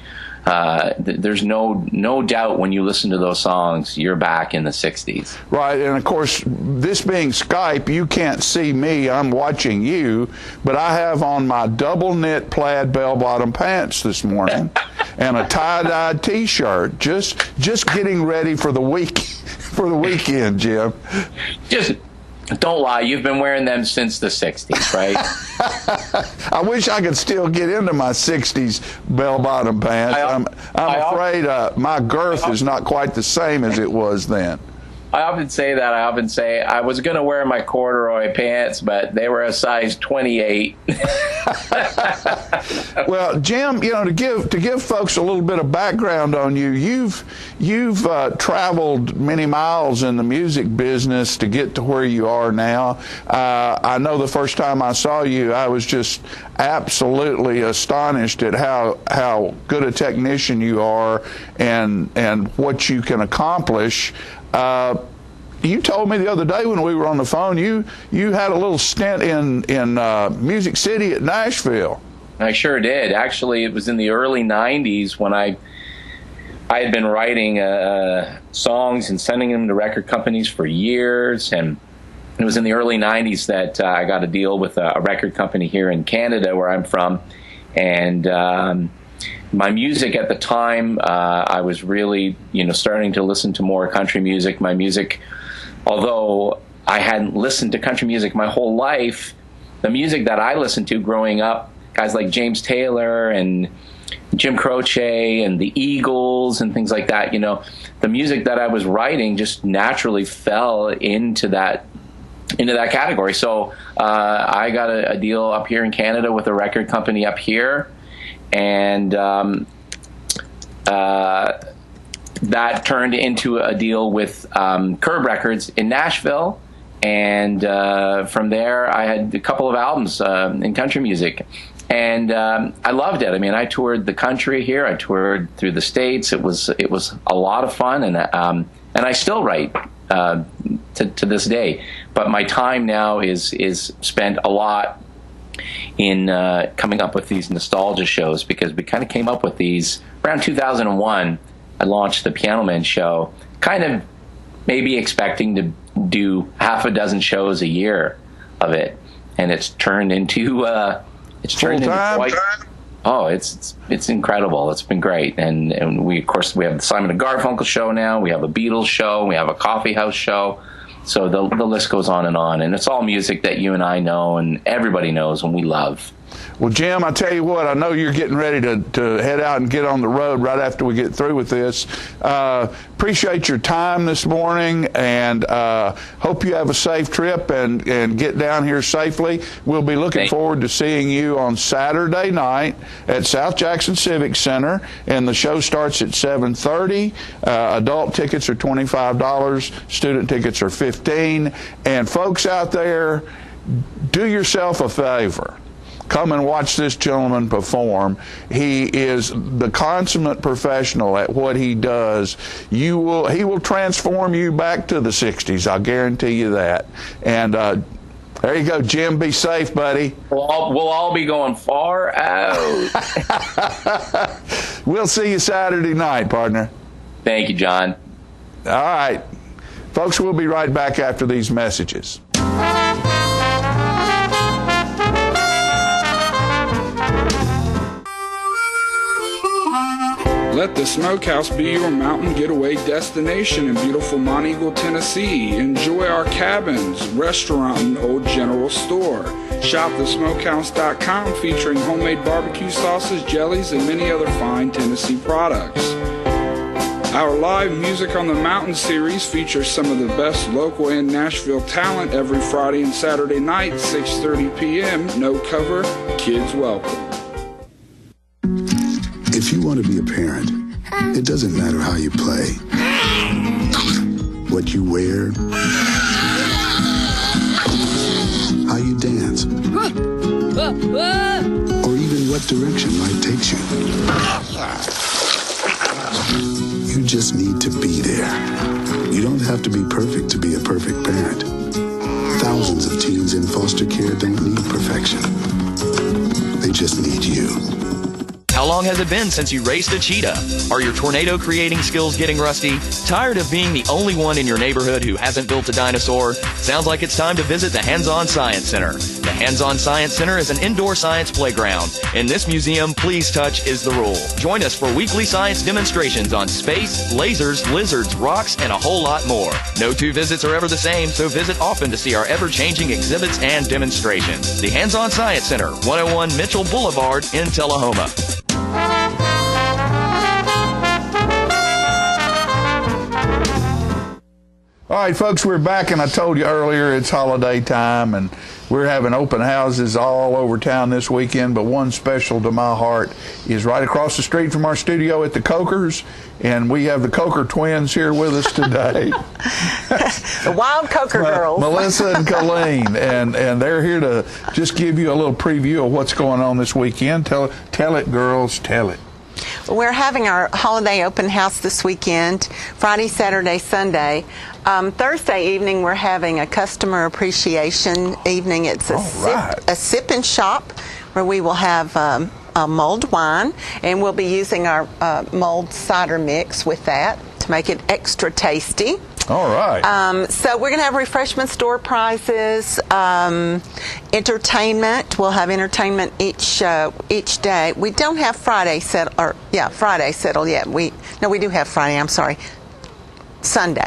there's no doubt when you listen to those songs, you're back in the 60s. Right, and of course, this being Skype, you can't see me. I'm watching you, but I have on my double knit plaid bell-bottom pants this morning and a tie-dyed T-shirt, just getting ready for the weekend, Jim. Just don't lie. You've been wearing them since the 60s, right? I wish I could still get into my 60s bell-bottom pants. I'm afraid my girth is not quite the same as it was then. I often say that. I often say I was going to wear my corduroy pants, but they were a size 28. Well, Jim, to give folks a little bit of background on you, you've traveled many miles in the music business to get to where you are now. I know the first time I saw you, I was just absolutely astonished at how good a technician you are and what you can accomplish. You told me the other day when we were on the phone, you had a little stint in Music City at Nashville. I sure did. Actually, it was in the early 90s when I had been writing songs and sending them to record companies for years. And it was in the early 90s that I got a deal with a record company here in Canada, where I'm from. And my music at the time, I was really, starting to listen to more country music. My music, although I hadn't listened to country music my whole life, the music that I listened to growing up, guys like James Taylor and Jim Croce and the Eagles and things like that, the music that I was writing just naturally fell into that category. So I got a deal up here in Canada with a record company up here. And that turned into a deal with Curb Records in Nashville. And from there, I had a couple of albums in country music. And I loved it. I mean, I toured the country here. I toured through the States. It was a lot of fun. And I still write to this day. But my time now is spent a lot in coming up with these nostalgia shows, because we kind of came up with these around 2001. I launched the Piano Man Show, kind of maybe expecting to do half a dozen shows a year of it, and it's turned into quite. Oh, it's incredible. It's been great, and we of course have the Simon and Garfunkel show now. We have a Beatles show. We have a Coffee House show. So the list goes on, and it's all music that you and I know and everybody knows and we love. Well, Jim, I tell you what, I know you're getting ready to head out and get on the road right after we get through with this. Appreciate your time this morning, and hope you have a safe trip and get down here safely. We'll be looking forward to seeing you on Saturday night at South Jackson Civic Center, and the show starts at 7:30. Adult tickets are $25. Student tickets are $15. And folks out there, do yourself a favor. Come and watch this gentleman perform. He is the consummate professional at what he does. He will transform you back to the 60s. I'll guarantee you that. And there you go, Jim. Be safe, buddy. We'll all be going far out. We'll see you Saturday night, partner. Thank you, John. All right. Folks, we'll be right back after these messages. Let the Smokehouse be your mountain getaway destination in beautiful Monteagle, Tennessee. Enjoy our cabins, restaurant, and old general store. Shop thesmokehouse.com, featuring homemade barbecue sauces, jellies, and many other fine Tennessee products. Our live Music on the Mountain series features some of the best local and Nashville talent every Friday and Saturday night, 6:30 p.m. No cover, kids welcome. If you want to be a parent, it doesn't matter how you play, what you wear, how you dance, or even what direction life takes you. You just need to be there. You don't have to be perfect to be a perfect parent. Thousands of teens in foster care don't need perfection. They just need you. How long has it been since you raced a cheetah? Are your tornado creating skills getting rusty? Tired of being the only one in your neighborhood who hasn't built a dinosaur? Sounds like it's time to visit the Hands-On Science Center. The Hands-On Science Center is an indoor science playground. In this museum, please touch is the rule. Join us for weekly science demonstrations on space, lasers, lizards, rocks, and a whole lot more. No two visits are ever the same, so visit often to see our ever-changing exhibits and demonstrations. The Hands-On Science Center, 101 Mitchell Boulevard in Tullahoma. All right, folks, we're back, and I told you earlier it's holiday time, and we're having open houses all over town this weekend, but one special to my heart is right across the street from our studio at the Cokers, and we have the Coker twins here with us today. The Wild Coker Girls. Melissa and Colleen, and they're here to just give you a little preview of what's going on this weekend. Tell it, girls, tell it. We're having our holiday open house this weekend, Friday, Saturday, Sunday. Thursday evening, we're having a customer appreciation evening. It's a sip and shop where we will have a mulled wine, and we'll be using our mulled cider mix with that to make it extra tasty. All right. So we're going to have refreshment store prizes, entertainment. We'll have entertainment each day. We don't have Friday settled yet. We do have Friday. I'm sorry. Sunday.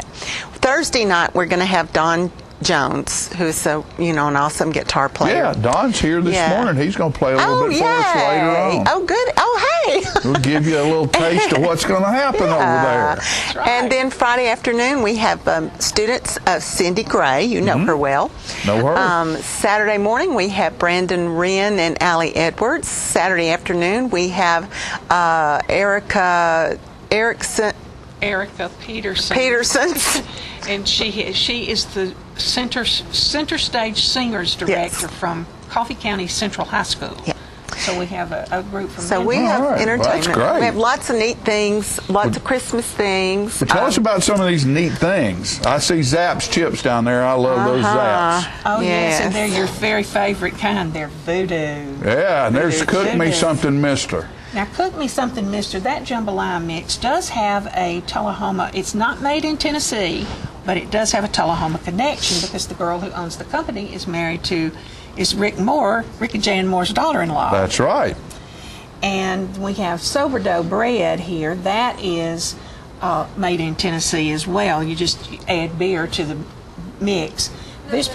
Thursday night we're going to have Don Jones, who's an awesome guitar player. Yeah, Don's here this morning. He's going to play a little bit for us later on. Oh, good. Oh, hey. We'll give you a little taste of what's going to happen over there. That's right. And then Friday afternoon, we have students of Cindy Gray. You know her well. Know her. Saturday morning, we have Brandon Wren and Allie Edwards. Saturday afternoon, we have Erica Peterson. And she is the center stage singers director from Coffee County Central High School. Yeah. So we have a group from So we have entertainment. Well, that's great. We have lots of neat things, lots of Christmas things. Well, tell us about some of these neat things. I see Zapp's chips down there. I love those Zaps. Oh, yes, and they're your very favorite kind. They're voodoo. Yeah, and there's Voodoo. Cook Me Something Mister. Now, Cook Me Something Mister, that jambalaya mix does have a Tullahoma. It's not made in Tennessee, but it does have a Tullahoma connection because the girl who owns the company is married to Rick and Jan Moore's daughter-in-law. That's right. And we have sourdough bread here. That is made in Tennessee as well. You just add beer to the mix. She's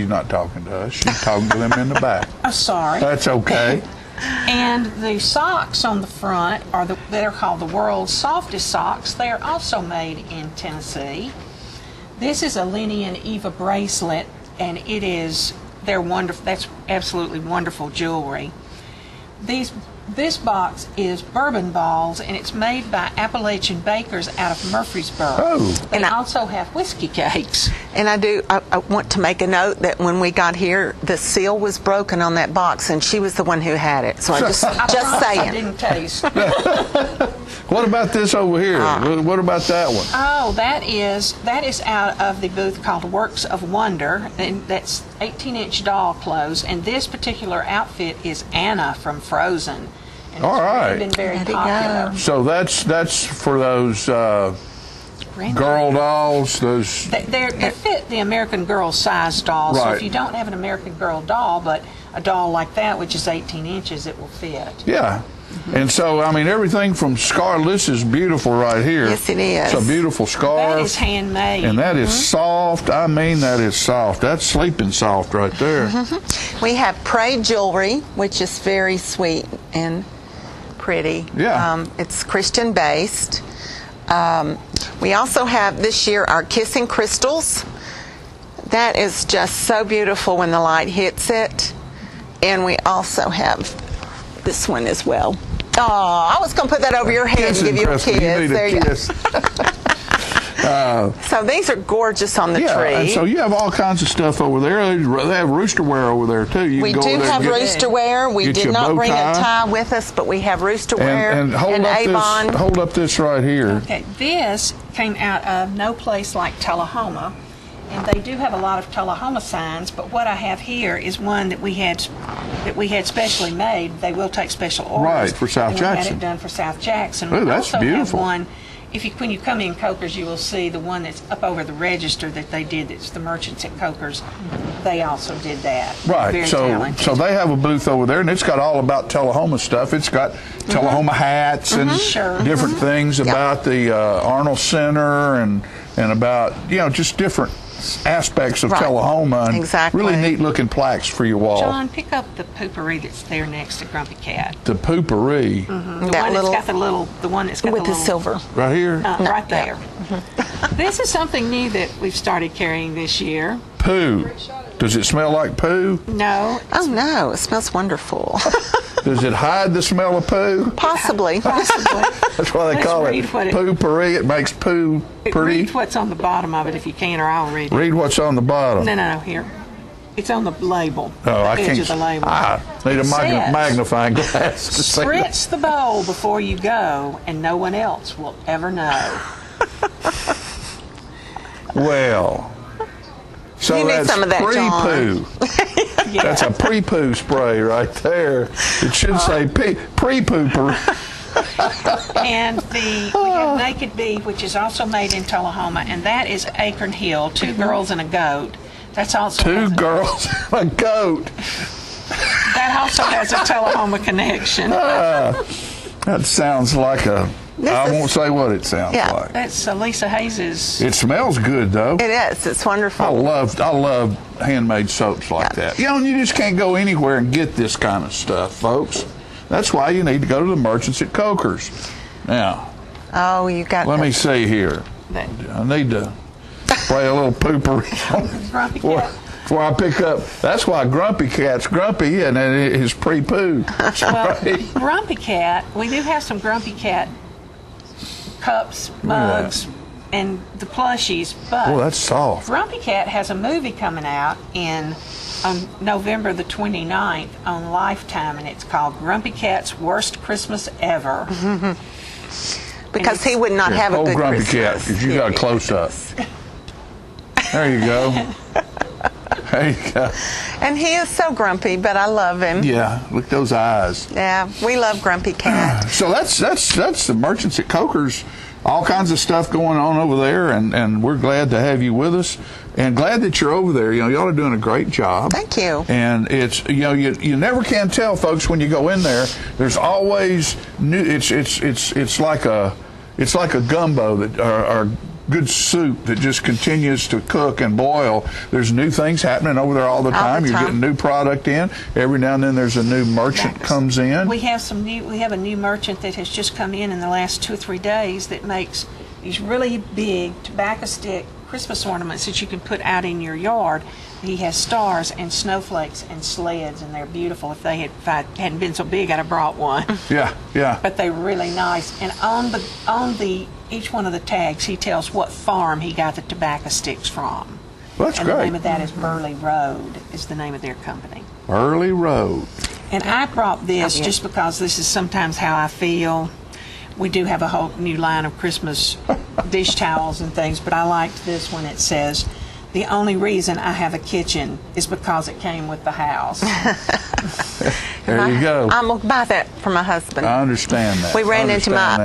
not talking to us. She's talking to them in the back. Oh, sorry. That's okay. And the socks on the front they're called the world's softest socks. They are also made in Tennessee. This is a Lenny and Eva bracelet, and they're wonderful. That's absolutely wonderful jewelry. This box is bourbon balls, and it's made by Appalachian bakers out of Murfreesboro. Oh. They also have whiskey cakes. And I want to make a note that when we got here, the seal was broken on that box, and she was the one who had it. So I just saying. I didn't taste. What about this over here? What about that one? Oh, that is out of the booth called Works of Wonder, and that's 18-inch doll clothes. And this particular outfit is Anna from Frozen. And all right. It's been very popular. So that's for those girl dolls. Those they fit the American Girl size doll. Right. So if you don't have an American Girl doll, but a doll like that, which is 18 inches, it will fit. Yeah. And so, I mean, everything from scarf. This is beautiful right here. Yes, it is. It's a beautiful scarf. That is handmade. And that is soft. I mean, that is soft. That's sleeping soft right there. We have Prey jewelry, which is very sweet and pretty. Yeah. It's Christian based. We also have this year our Kissing Crystals. That is just so beautiful when the light hits it. And we also have this one as well. Oh, I was going to put that over your head and give you a kiss. There you go. So these are gorgeous on the tree. And so you have all kinds of stuff over there. They have rooster wear over there too. We do have rooster wear. We did not bring a tie with us, but we have rooster wear and Avon. Hold up this right here. Okay, this came out of no place like Tullahoma. And they do have a lot of Tullahoma signs, but what I have here is one that we had that we had specially made. They will take special orders. Right, for South and Jackson. We had it done for South Jackson. Ooh, We that's also beautiful. have one. When you come in Coker's, you will see the one that's up over the register that they did. It's the merchants at Coker's. They also did that. Right. Very So talented. they have a booth over there, and it's got all about Tullahoma stuff. It's got Tullahoma hats and different things about the Arnold Center and about just different aspects of Tullahoma and really neat looking plaques for your wall. John, pick up the poopery that's there next to Grumpy Cat. The poopery. The one that's got the one that's got with the the silver. Right here? Right there. This is something new that we've started carrying this year. Poo. Does it smell like poo? No. Oh, no. It smells wonderful. Does it hide the smell of poo? Possibly. That's why they Let's call it read what poopery. It makes poo pretty. Read what's on the bottom of it if you can, or I'll read it. Read what's on the bottom. No, here. It's on the label. Oh, I the edge can't. of the label. I need a It says, magnifying glass to see that. Spritz the bowl before you go, and no one else will ever know. Well, so You need that's some of that, pre-poo. That's a pre-poo spray right there. It should say pre-pooper. And we have Naked Bee, which is also made in Tullahoma, and that is Acorn Hill, 2 girls and a goat. That's also 2 girls and a goat. That also has a Tullahoma connection. That sounds like I won't say what it sounds like. That's Lisa Hayes's. It smells good though. It is. It's wonderful. I love handmade soaps like that. And you just can't go anywhere and get this kind of stuff, folks. That's why you need to go to the merchants at Coker's. Now, oh, you got. Let me see here. I need to spray a little poopery before I pick up. That's why Grumpy Cat's grumpy and it is pre-poo. Well, Grumpy Cat, we do have some Grumpy Cat cups, mugs, and the plushies, but oh, that's soft. Grumpy Cat has a movie coming out on November the 29th on Lifetime, and it's called Grumpy Cat's Worst Christmas Ever. Because he would not have a good Grumpy Christmas. Cat, because you got a close-up. There you go. There you go. And he is so grumpy, but I love him. Yeah, look at those eyes. Yeah, we love Grumpy Cat. So that's the merchants at Coker's. All kinds of stuff going on over there, and we're glad to have you with us, and glad that you're over there. Y'all are doing a great job. Thank you. And it's you never can tell, folks, when you go in there. There's always new. It's like a gumbo that or good soup that just continues to cook and boil. There's new things happening over there all the time. You're getting new product in. Every now and then there's a new merchant comes in. We have a new merchant that has just come in the last 2 or 3 days that makes these really big tobacco stick Christmas ornaments that you can put out in your yard. He has stars and snowflakes and sleds, and they're beautiful. If I hadn't been so big, I'd have brought one. Yeah. But they're really nice. And on each one of the tags, he tells what farm he got the tobacco sticks from. Well, that's and great. The name of that is Burley Road, is the name of their company. Burley Road. And I brought this just because this is sometimes how I feel. We do have a whole new line of Christmas dish towels and things, but I liked this one. It says, "The only reason I have a kitchen is because it came with the house." There you go. I'm going to buy that for my husband. I understand that. We ran into my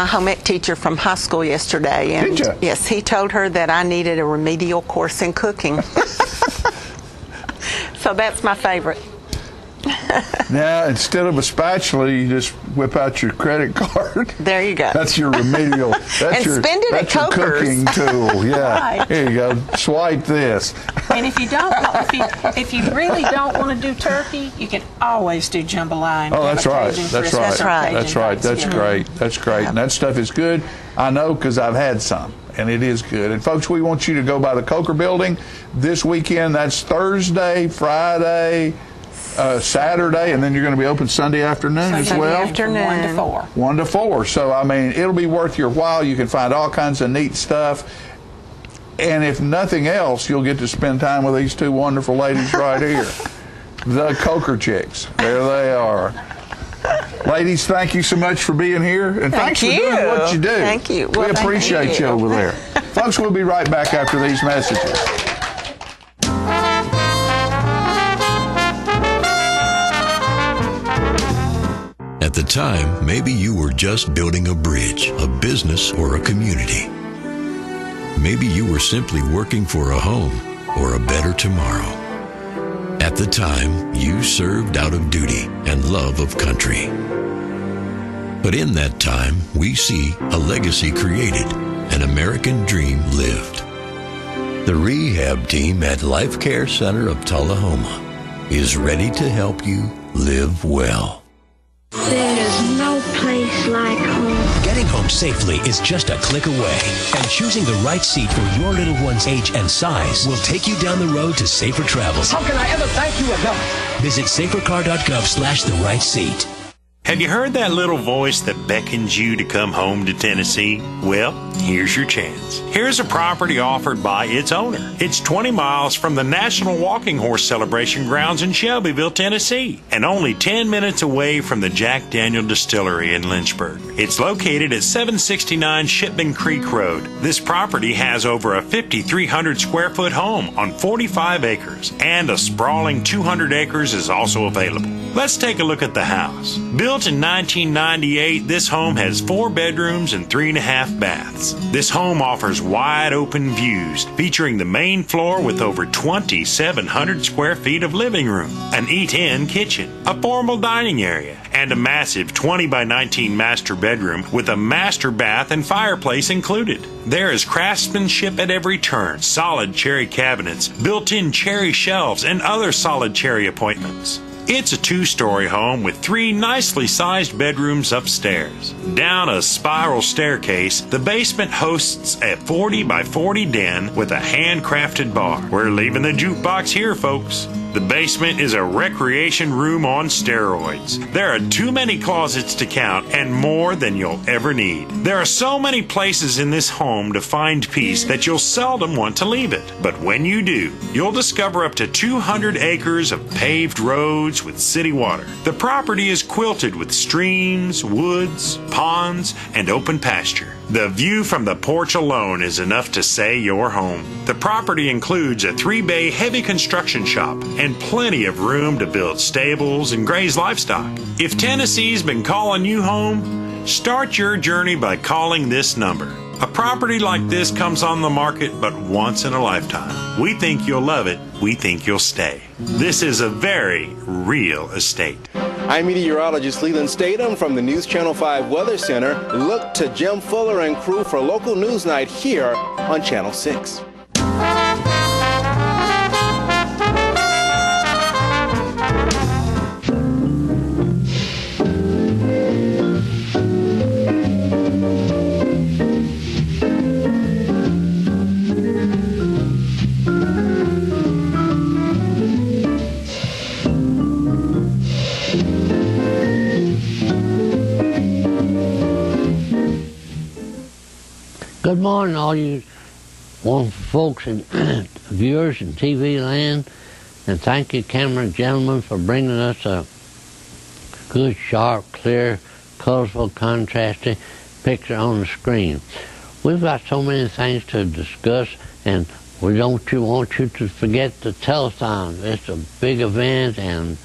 home ec teacher from high school yesterday. And did you? Yes, he told her that I needed a remedial course in cooking. So that's my favorite. Now, instead of a spatula, you just whip out your credit card. There you go. That's your remedial. That's and your, spend it that's at your Coker's. cooking tool. Yeah. Right. Here you go. Swipe this. And if you really don't want to do turkey, you can always do jambalaya. Oh, that's right. That's right. That's right. That's great. That's great. Yeah. And that stuff is good. I know because I've had some, and it is good. And folks, we want you to go by the Coker Building this weekend. That's Thursday, Friday, Saturday, and then you're going to be open Sunday afternoon as well. Afternoon. 1 to 4. 1 to 4. So, I mean, it'll be worth your while. You can find all kinds of neat stuff. And if nothing else, you'll get to spend time with these 2 wonderful ladies right here. The Coker Chicks. There they are. Ladies, thank you so much for being here. And thanks for doing what you do. Thank you. We appreciate you over there. Folks, we'll be right back after these messages. the time, maybe you were just building a bridge, a business, or a community. Maybe you were simply working for a home or a better tomorrow. At the time, you served out of duty and love of country. But in that time, we see a legacy created, an American dream lived. The rehab team at Life Care Center of Tullahoma is ready to help you live well. There's no place like home. Getting home safely is just a click away. And choosing the right seat for your little one's age and size will take you down the road to safer travels. How can I ever thank you enough? Visit safercar.gov/the right seat. Have you heard that little voice that beckons you to come home to Tennessee? Well, here's your chance. Here's a property offered by its owner. It's 20 miles from the National Walking Horse Celebration grounds in Shelbyville, Tennessee, and only 10 minutes away from the Jack Daniel Distillery in Lynchburg. It's located at 769 Shipman Creek Road. This property has over a 5,300 square foot home on 45 acres, and a sprawling 200 acres is also available. Let's take a look at the house. Built in 1998, this home has 4 bedrooms and 3.5 baths. This home offers wide open views, featuring the main floor with over 2,700 square feet of living room, an eat-in kitchen, a formal dining area, and a massive 20 by 19 master bedroom with a master bath and fireplace included. There is craftsmanship at every turn, solid cherry cabinets, built-in cherry shelves, and other solid cherry appointments. It's a 2-story home with 3 nicely sized bedrooms upstairs. Down a spiral staircase, the basement hosts a 40 by 40 den with a handcrafted bar. We're leaving the jukebox here, folks. The basement is a recreation room on steroids. There are too many closets to count and more than you'll ever need. There are so many places in this home to find peace that you'll seldom want to leave it. But when you do, you'll discover up to 200 acres of paved roads with city water. The property is quilted with streams, woods, ponds, and open pasture. The view from the porch alone is enough to say you're home. The property includes a 3-bay heavy construction shop and plenty of room to build stables and graze livestock. If Tennessee's been calling you home, start your journey by calling this number. A property like this comes on the market but once in a lifetime. We think you'll love it. We think you'll stay. This is a very real estate. I'm meteorologist Leland Statham from the News Channel 5 Weather Center. Look to Jim Fuller and crew for local news night here on Channel 6. Good morning, all you wonderful folks and viewers in TV land, and thank you, camera gentlemen, for bringing us a good, sharp, clear, colorful, contrasting picture on the screen. We've got so many things to discuss, and we don't want you to forget the telethon. It's a big event and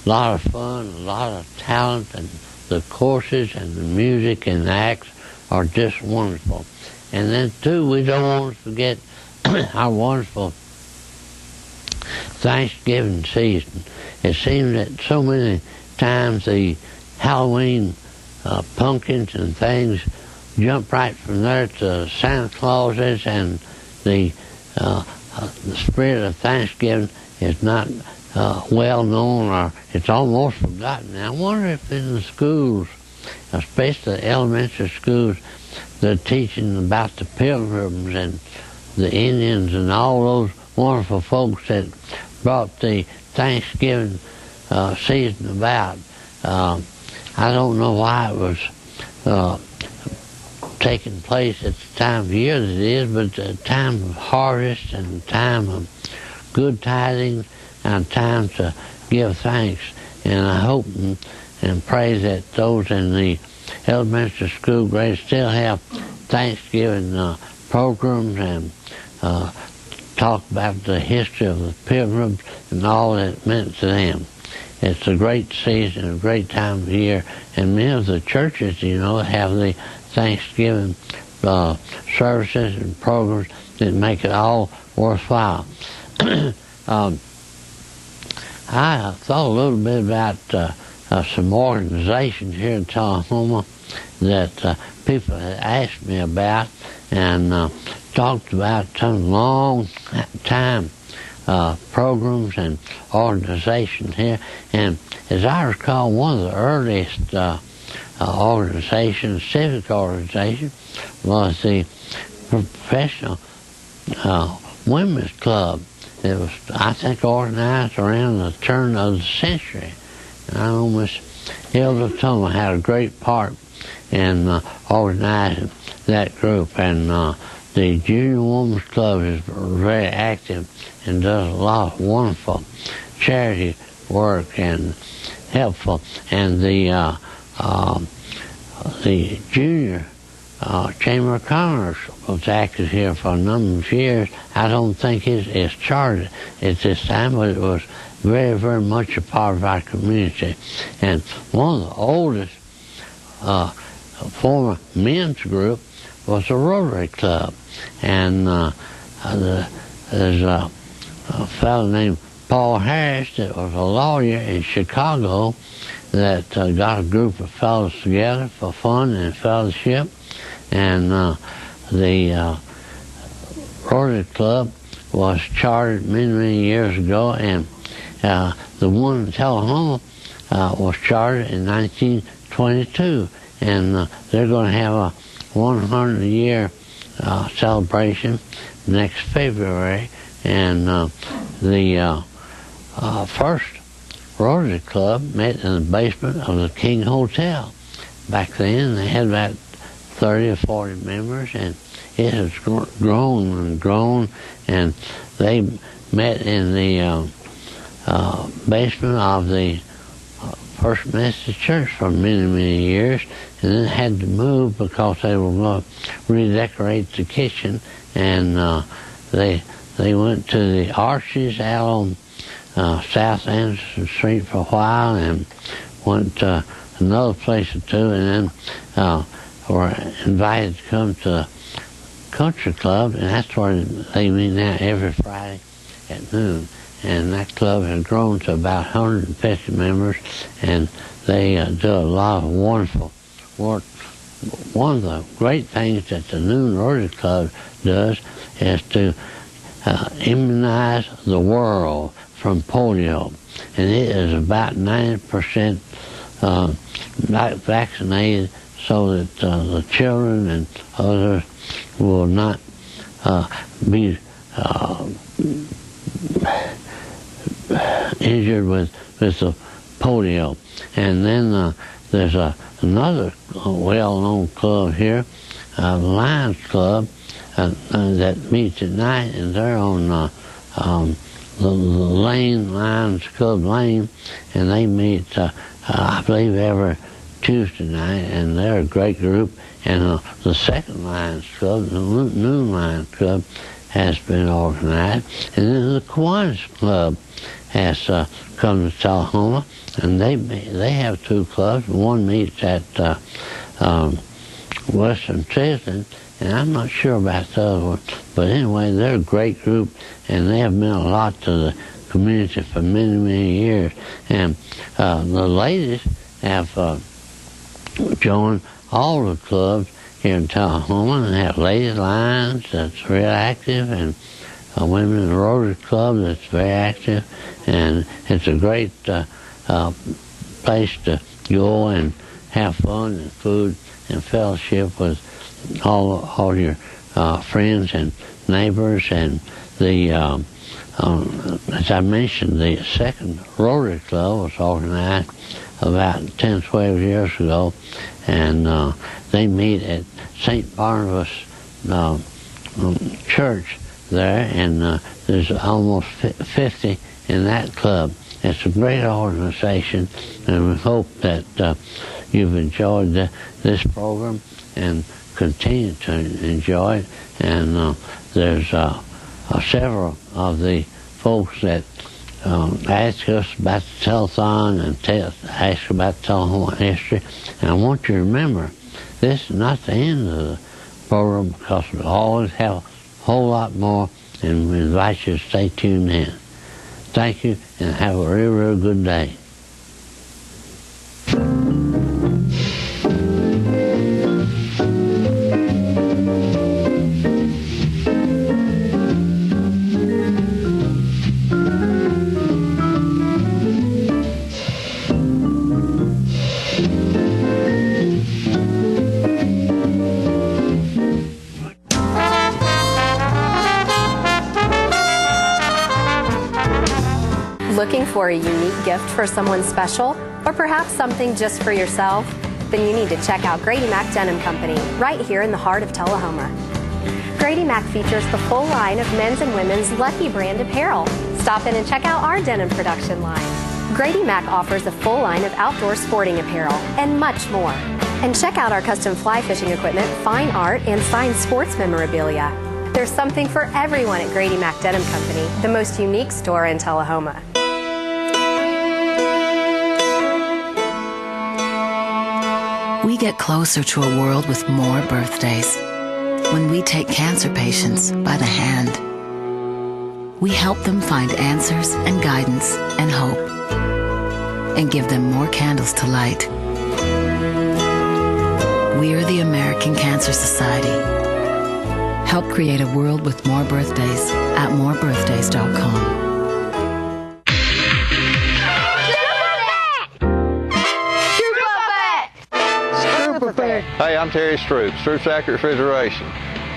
a lot of fun, a lot of talent, and the courses and the music and the acts are just wonderful. And then, too, we don't want to forget our wonderful Thanksgiving season. It seems that so many times the Halloween pumpkins and things jump right from there to Santa Clauses, and the spirit of Thanksgiving is not well known, or it's almost forgotten. I wonder if in the schools, especially the elementary schools, they're teaching about the Pilgrims and the Indians and all those wonderful folks that brought the Thanksgiving season about. I don't know why it was taking place at the time of year that it is, but the time of harvest and time of good tidings and time to give thanks. And I hope and pray that those in the elementary school grades still have Thanksgiving programs and talk about the history of the Pilgrims and all that it meant to them. it's a great season, a great time of year, and many of the churches, you know, have the Thanksgiving services and programs that make it all worthwhile. I thought a little bit about some organizations here in Tullahoma that people had asked me about, and talked about some long time programs and organizations here. And as I recall, one of the earliest organizations, civic organizations, was the Professional Women's Club. It was, I think, organized around the turn of the century. And I know Miss Hilda Toma had a great part in organizing that group. And the Junior Women's Club is very active and does a lot of wonderful charity work and helpful. And the Junior Chamber of Commerce was active here for a number of years. I don't think it's chartered at this time, but it was very, very much a part of our community. And one of the oldest former men's group was the Rotary Club. And there's a fellow named Paul Harris that was a lawyer in Chicago that got a group of fellows together for fun and fellowship. And the Rotary Club was chartered many, many years ago, and the one in Tullahoma was chartered in 1922, and they're going to have a 100-year celebration next February. And the first Rotary Club met in the basement of the King Hotel. Back then, they had about 30 or 40 members, and it has grown and grown, and they met in the basement of the First Methodist Church for many, many years, and then had to move because they were going to redecorate the kitchen, and they went to the Arches out on South Anderson Street for a while, and went to another place or two, and then were invited to come to the Country Club, and that's where they meet now every Friday at noon. And that club has grown to about 150 members, and they do a lot of wonderful work. One of the great things that the Noon Rotary Club does is to immunize the world from polio, and it is about 90% vaccinated, so that the children and others will not be injured with the polio. And then there's another well-known club here, the Lions Club, that meets at night, and they're on the Lane, Lions Club Lane, and they meet, I believe, every Tuesday night, and they're a great group. And the second Lions Club, the Noon Lions Club, has been organized. And then the Kiwanis Club has come to Tullahoma, and they have two clubs. One meets at Western Citizen, and I'm not sure about the other one, but anyway, they're a great group, and they have meant a lot to the community for many, many years. And the ladies have joined all the clubs here in Tullahoma, and have Ladies Lions that's real active, and a Women in the Rotary Club that's very active, and it's a great place to go and have fun and food and fellowship with all your friends and neighbors. And the as I mentioned, the second Rotary Club was organized about 10, 12 years ago, and they meet at St. Barnabas Church there, and there's almost 50 in that club. It's a great organization, and we hope that you've enjoyed this program and continue to enjoy it. And there's several of the folks that ask us about the telethon and ask about the Tullahoma history. And I want you to remember, this is not the end of the program, because we always have a whole lot more, and we invite you to stay tuned in. Thank you, and have a real, real good day. Looking for a unique gift for someone special, or perhaps something just for yourself? Then you need to check out Grady Mac Denim Company, right here in the heart of Tullahoma. Grady Mac features the full line of men's and women's Lucky brand apparel. Stop in and check out our denim production line. Grady Mac offers a full line of outdoor sporting apparel and much more. And check out our custom fly fishing equipment, fine art, and signed sports memorabilia. There's something for everyone at Grady Mac Denim Company, the most unique store in Tullahoma. We get closer to a world with more birthdays when we take cancer patients by the hand. We help them find answers and guidance and hope, and give them more candles to light. We're the American Cancer Society. Help create a world with more birthdays at morebirthdays.com. Hey, I'm Terry Stroop, Stroop's Accurate Refrigeration.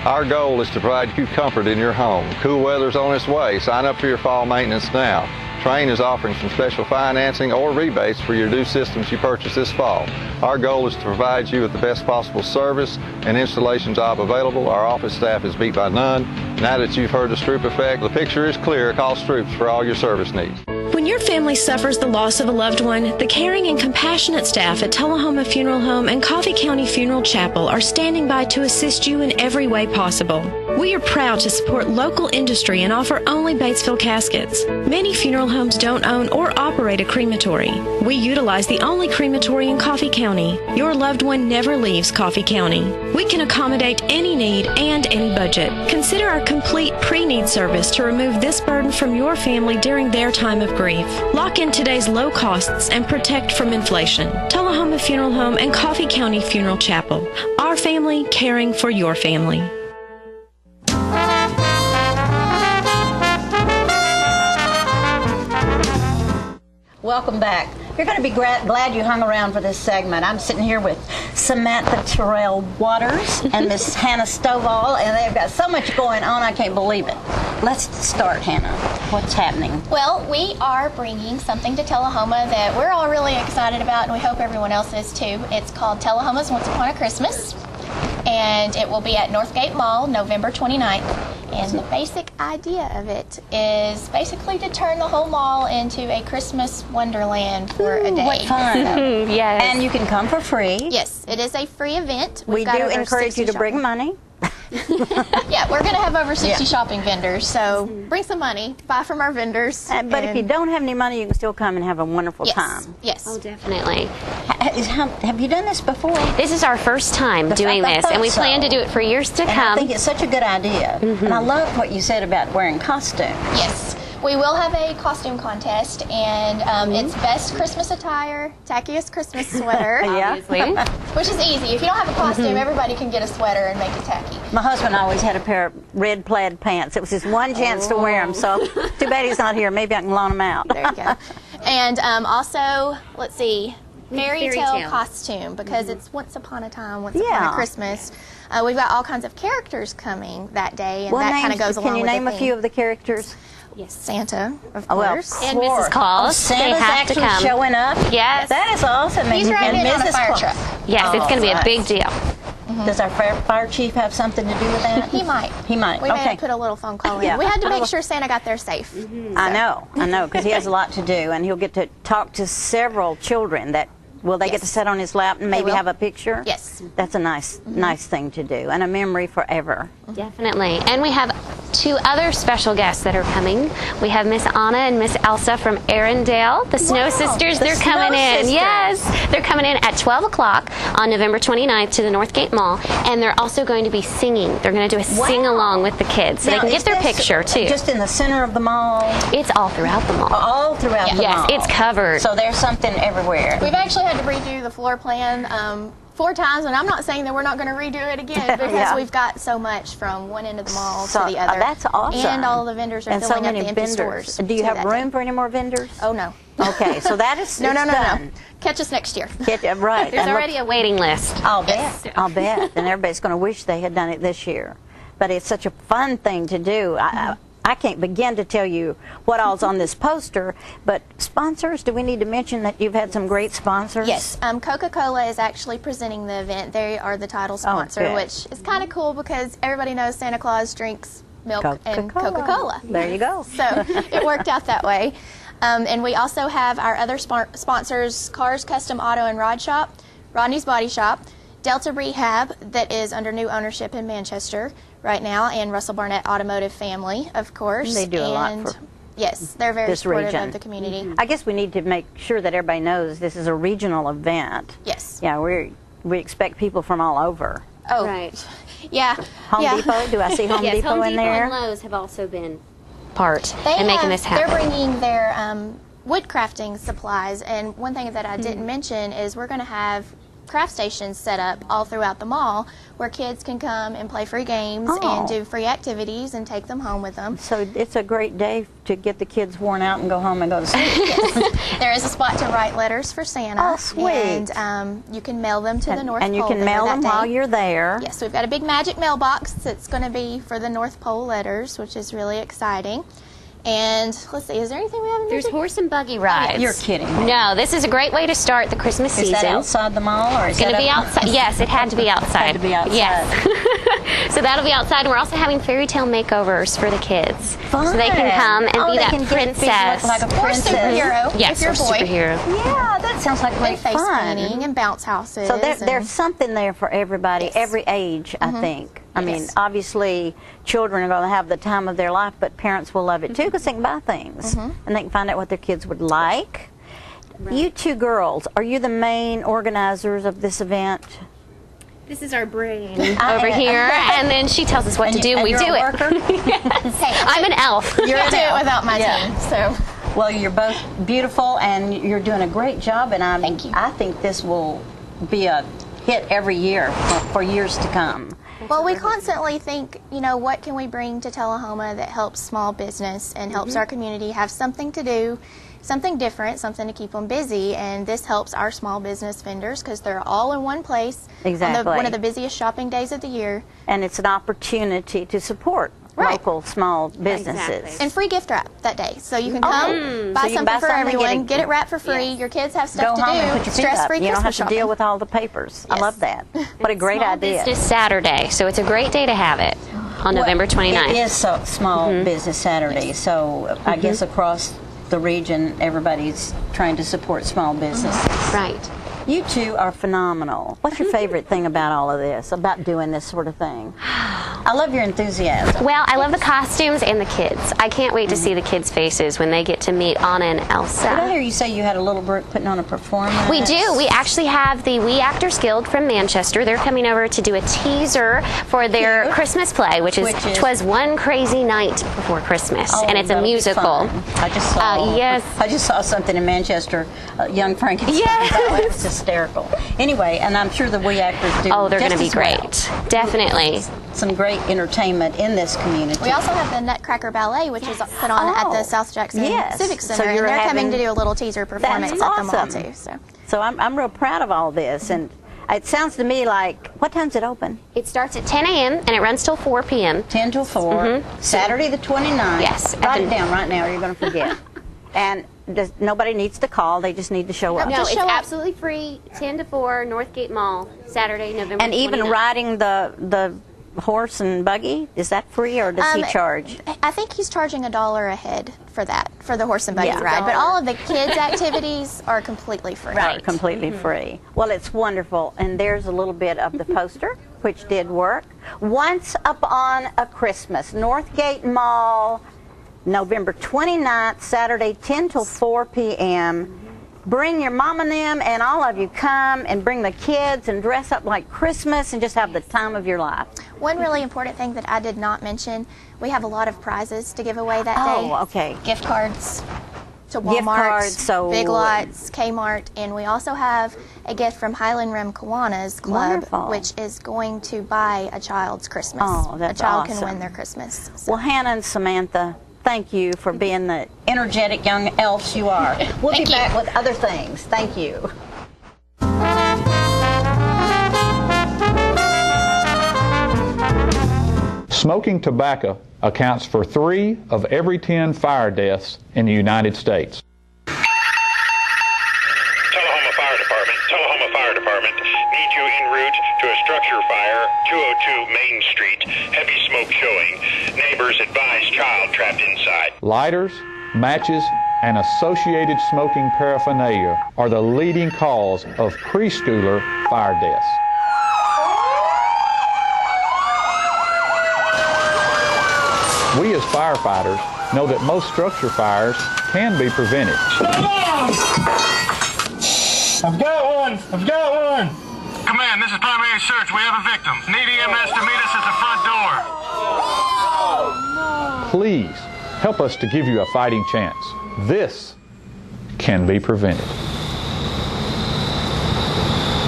Our goal is to provide you comfort in your home. Cool weather's on its way. Sign up for your fall maintenance now. Trane is offering some special financing or rebates for your new systems you purchase this fall. Our goal is to provide you with the best possible service and installation job available. Our office staff is beat by none. Now that you've heard the Stroop effect, the picture is clear. Call Stroops for all your service needs. When your family suffers the loss of a loved one, the caring and compassionate staff at Tullahoma Funeral Home and Coffee County Funeral Chapel are standing by to assist you in every way possible. We are proud to support local industry and offer only Batesville caskets. Many funeral homes don't own or operate a crematory. We utilize the only crematory in Coffee County. Your loved one never leaves Coffee County. We can accommodate any need and any budget. Consider our complete pre-need service to remove this burden from your family during their time of grief. Lock in today's low costs and protect from inflation. Tullahoma Funeral Home and Coffee County Funeral Chapel. Our family caring for your family. Welcome back. You're going to be glad you hung around for this segment. I'm sitting here with Samantha Terrell Waters and Miss Hannah Stovall, and they've got so much going on, I can't believe it. Let's start, Hannah. What's happening? Well, we are bringing something to Tullahoma that we're all really excited about, and we hope everyone else is too. It's called Tullahoma's Once Upon a Christmas, and it will be at Northgate Mall, November 29th. And the basic idea of it is basically to turn the whole mall into a Christmas wonderland for a day. What fun. Yes. And you can come for free. Yes, it is a free event. We do encourage you to bring money. Yeah, we're going to have over 60 shopping vendors, so bring some money, buy from our vendors. But if you don't have any money, you can still come and have a wonderful time. Yes. Oh, definitely. Have you done this before? This is our first time doing this, and we plan to do it for years to come. I think it's such a good idea. And I love what you said about wearing costumes. Yes. We will have a costume contest, and it's best Christmas attire, tackiest Christmas sweater. Obviously. Which is easy. If you don't have a costume, everybody can get a sweater and make it tacky. My husband always had a pair of red plaid pants. It was his one chance to wear them, so too bad he's not here. Maybe I can loan them out. There you go. And also, let's see, fairy tale costume, because it's once upon a time, once upon a Christmas. We've got all kinds of characters coming that day, and that kind of goes along with the theme. Can you name a few of the characters? Yes, Santa, of course. And Mrs. Claus. Santa's they have to come. Showing up? Yes. That is awesome. He's riding in on a fire truck. Yes, it's going to be a big deal. Does our fire chief have something to do with that? He might. He might. We may have put a little phone call in. We had to make sure Santa got there safe. I know, because he has a lot to do, and he'll get to talk to several children that Will they get to sit on his lap and maybe will. have a picture? Yes. That's a nice thing to do, and a memory forever. Definitely. And we have 2 other special guests that are coming. We have Miss Anna and Miss Elsa from Arendelle, the Snow Sisters. They're coming in. Yes, they're coming in at 12 o'clock on November 29th to the Northgate Mall, and they're also going to be singing. They're going to do a sing-along with the kids, so Now, they can is get their this picture, too. Just in the center of the mall? It's all throughout the mall. All throughout the mall? Yes, it's covered. So there's something everywhere. We've actually had to redo the floor plan 4 times, and I'm not saying that we're not going to redo it again because we've got so much from one end of the mall to the other. That's awesome. And all of the vendors are and filling so up many the empty vendors. stores. Do you to have that room day. for any more vendors? Oh, no. Okay, so that is no. done. Catch us next year. Right. There's already a waiting list. I'll bet. I'll bet. And everybody's going to wish they had done it this year. But it's such a fun thing to do. I can't begin to tell you what all's on this poster, but sponsors, do we need to mention that you've had some great sponsors? Yes, Coca-Cola is actually presenting the event. They are the title sponsor, good. which is kind of cool because everybody knows Santa Claus drinks milk and Coca-Cola. There you go. So it worked out that way. And we also have our other sponsors, Cars Custom Auto and Rod Shop, Rodney's Body Shop, Delta Rehab, that is under new ownership in Manchester right now, and Russell Barnett Automotive Family, of course. They do a lot for yes, they're very this supportive region. of the community. I guess we need to make sure that everybody knows this is a regional event. Yes. Yeah, we expect people from all over. Oh, right. Yeah. Home Depot? Do I see Home yes, Depot Home in Depot there? and Lowe's have also been part in making this happen. They're bringing their wood crafting supplies, and one thing that I didn't mention is we're going to have craft stations set up all throughout the mall where kids can come and play free games and do free activities and take them home with them. So it's a great day to get the kids worn out and go home and go to sleep. Yes. There is a spot to write letters for Santa. Oh, sweet. And you can mail them to the North Pole. And you can mail them while you're there. Yes, we've got a big magic mailbox that's going to be for the North Pole letters, which is really exciting. And let's see, is there anything we haven't There's mentioned? horse and buggy rides. You're kidding me. No, this is a great way to start the Christmas season. Is that outside the mall, or is It's going to that be up- outside. Yes, it had to be outside. Had to be outside. Yes. So that'll be outside. And we're also having fairy tale makeovers for the kids. So they can come and be they that can princess. Like a princess. Or superhero. Yes, if you're or a boy. superhero. Yeah, that sounds like great And face fun. painting and bounce houses. So and there's something there for everybody, every age, I think. I mean, obviously, children are going to have the time of their life, but parents will love it too because they can buy things and they can find out what their kids would like. You 2 girls, are you the main organizers of this event? This is our brain over here, and then she tells us what to do, and we you're do a it. worker? Hey, I'm an elf. You're do it without my team. So. Well, you're both beautiful, and you're doing a great job, and I think this will be a hit every year for years to come. Well, we constantly think, you know, what can we bring to Tullahoma that helps small business and helps our community have something to do, something different, something to keep them busy, and this helps our small business vendors because they're all in one place Exactly. on one of the busiest shopping days of the year. And it's an opportunity to support local small businesses. And free gift wrap that day. So you can come, buy So you can something buy for something, everyone, get it wrapped for free. Your kids have Go stuff to home do. and put your feet up. Stress-free You don't have Christmas to shopping. deal with all the papers. I love that. What a great Small idea. Business Saturday, so it's a great day to have it on November 29th. It is Small Business Saturday, so I guess across the region, everybody's trying to support small businesses. Right. You 2 are phenomenal. What's your favorite thing about all of this, about doing this sort of thing? I love your enthusiasm. Well, I love the costumes and the kids. I can't wait to see the kids' faces when they get to meet Anna and Elsa. Did I hear you say you had a little Brooke putting on a performance? We do. We actually have the We Actors Guild from Manchester. They're coming over to do a teaser for their Christmas play, which is 'Twas One Crazy Night Before Christmas, and it's a that'll be musical. fun. I just saw. Yes. I just saw something in Manchester, Young Frankenstein. Yes. Oh, it was hysterical. Anyway, and I'm sure the We Actors do. Oh, they're going to be just as great. well. Definitely. Some great entertainment in this community. We also have the Nutcracker Ballet, which is put on at the South Jackson Civic Center, So and you're they're coming having- to do a little teaser performance That's at the mall awesome. too. So I'm real proud of all this, and it sounds to me like, what time's it open? It starts at 10 a.m. and it runs till 4 p.m. 10 till 4. Saturday the 29th. Yes. Write it down right now or you're going to forget. And nobody needs to call. They just need to show up. No, it's absolutely free. 10 to 4, Northgate Mall, Saturday, November 29th. And even writing the horse and buggy? Is that free, or does he charge? I think he's charging $1 a head for that, for the horse and buggy Yeah. ride. But all of the kids' activities are completely free. Right, completely free. Well, it's wonderful. And there's a little bit of the poster, which did work. Once Upon a Christmas, Northgate Mall, November 29th, Saturday, 10 till 4 p.m. Bring your mom and them, and all of you come and bring the kids and dress up like Christmas and just have the time of your life. One really important thing that I did not mention, we have a lot of prizes to give away that day. Oh, okay. Gift cards to Walmart, Gift cards, so Big Lots, Kmart, and we also have a gift from Highland Rim Kiwanis Club, Wonderful. which is going to buy a child's Christmas. Oh, that's a child awesome. can win their Christmas. Well, Hannah and Samantha, thank you for being the energetic young elves you are. We'll be back with other things. Thank you. Smoking tobacco accounts for 3 of every 10 fire deaths in the United States. Tullahoma Fire Department need you en route to a structure fire, 202 Main Street, heavy smoke showing. Neighbors advise child trapped inside. Lighters, matches, and associated smoking paraphernalia are the leading cause of preschooler fire deaths. We as firefighters know that most structure fires can be prevented. I've got one! Command, this is primary search. We have a victim. Need EMS to meet us at the front door. Please help us to give you a fighting chance. This can be prevented.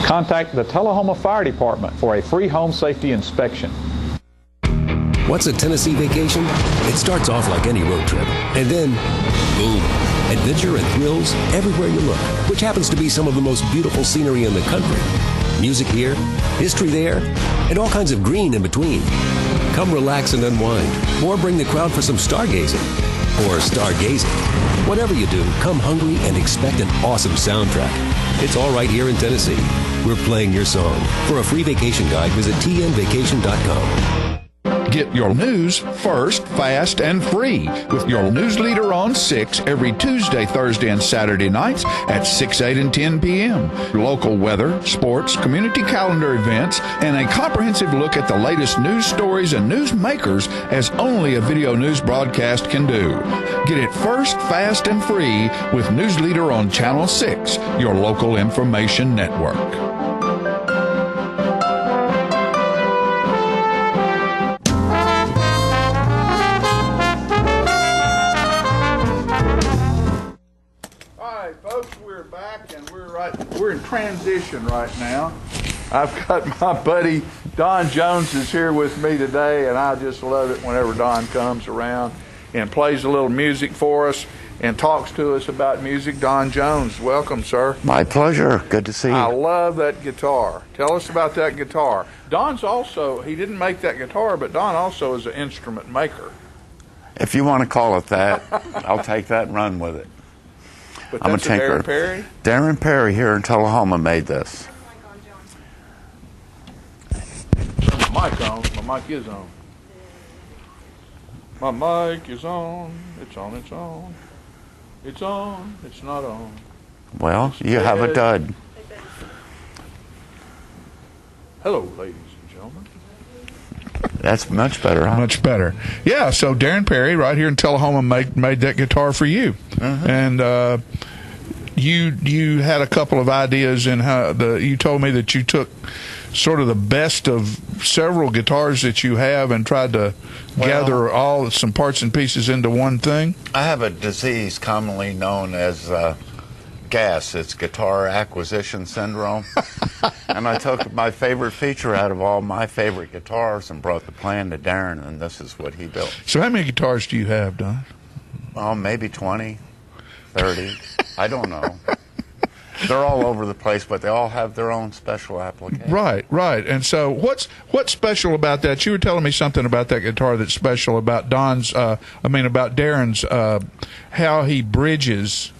Contact the Tullahoma Fire Department for a free home safety inspection. What's a Tennessee vacation? It starts off like any road trip, and then, boom, adventure and thrills everywhere you look, which happens to be some of the most beautiful scenery in the country. Music here, history there, and all kinds of green in between. Come relax and unwind, or bring the crowd for some stargazing, or stargazing. Whatever you do, come hungry and expect an awesome soundtrack. It's all right here in Tennessee. We're playing your song. For a free vacation guide, visit tnvacation.com. Get your news first, fast, and free with your news leader on 6 every Tuesday, Thursday, and Saturday nights at 6, 8, and 10 p.m. Local weather, sports, community calendar events, and a comprehensive look at the latest news stories and news makers as only a video news broadcast can do. Get it first, fast, and free with News Leader on Channel 6, your local information network. We're in transition right now. I've got my buddy Don Jones is here with me today, and I just love it whenever Don comes around and plays a little music for us and talks to us about music. Don Jones, welcome, sir. My pleasure. Good to see you. I love that guitar. Tell us about that guitar. Don's also, he didn't make that guitar, but Don also is an instrument maker. If you want to call it that, I'll take that and run with it. But I'm a that's tinkerer. Darren Perry? Darren Perry here in Tullahoma made this. Turn my mic on. My mic is on. My mic is on. It's on. It's on. It's on. It's not on. Well, you have a dud. Hello, ladies and gentlemen. That's much better, huh? Much better. Yeah, so Darren Perry right here in Tullahoma made that guitar for you. And you had a couple of ideas in how you told me that you took sort of the best of several guitars that you have and tried to gather some parts and pieces into one thing. I have a disease commonly known as GAS. It's guitar acquisition syndrome. And I took my favorite feature out of all my favorite guitars and brought the plan to Darren, and this is what he built. So how many guitars do you have, Don? Oh, maybe 20, 30. I don't know. They're all over the place, but they all have their own special application. Right. And so what's special about that? You were telling me something about that guitar that's special about about Darren's, how he bridges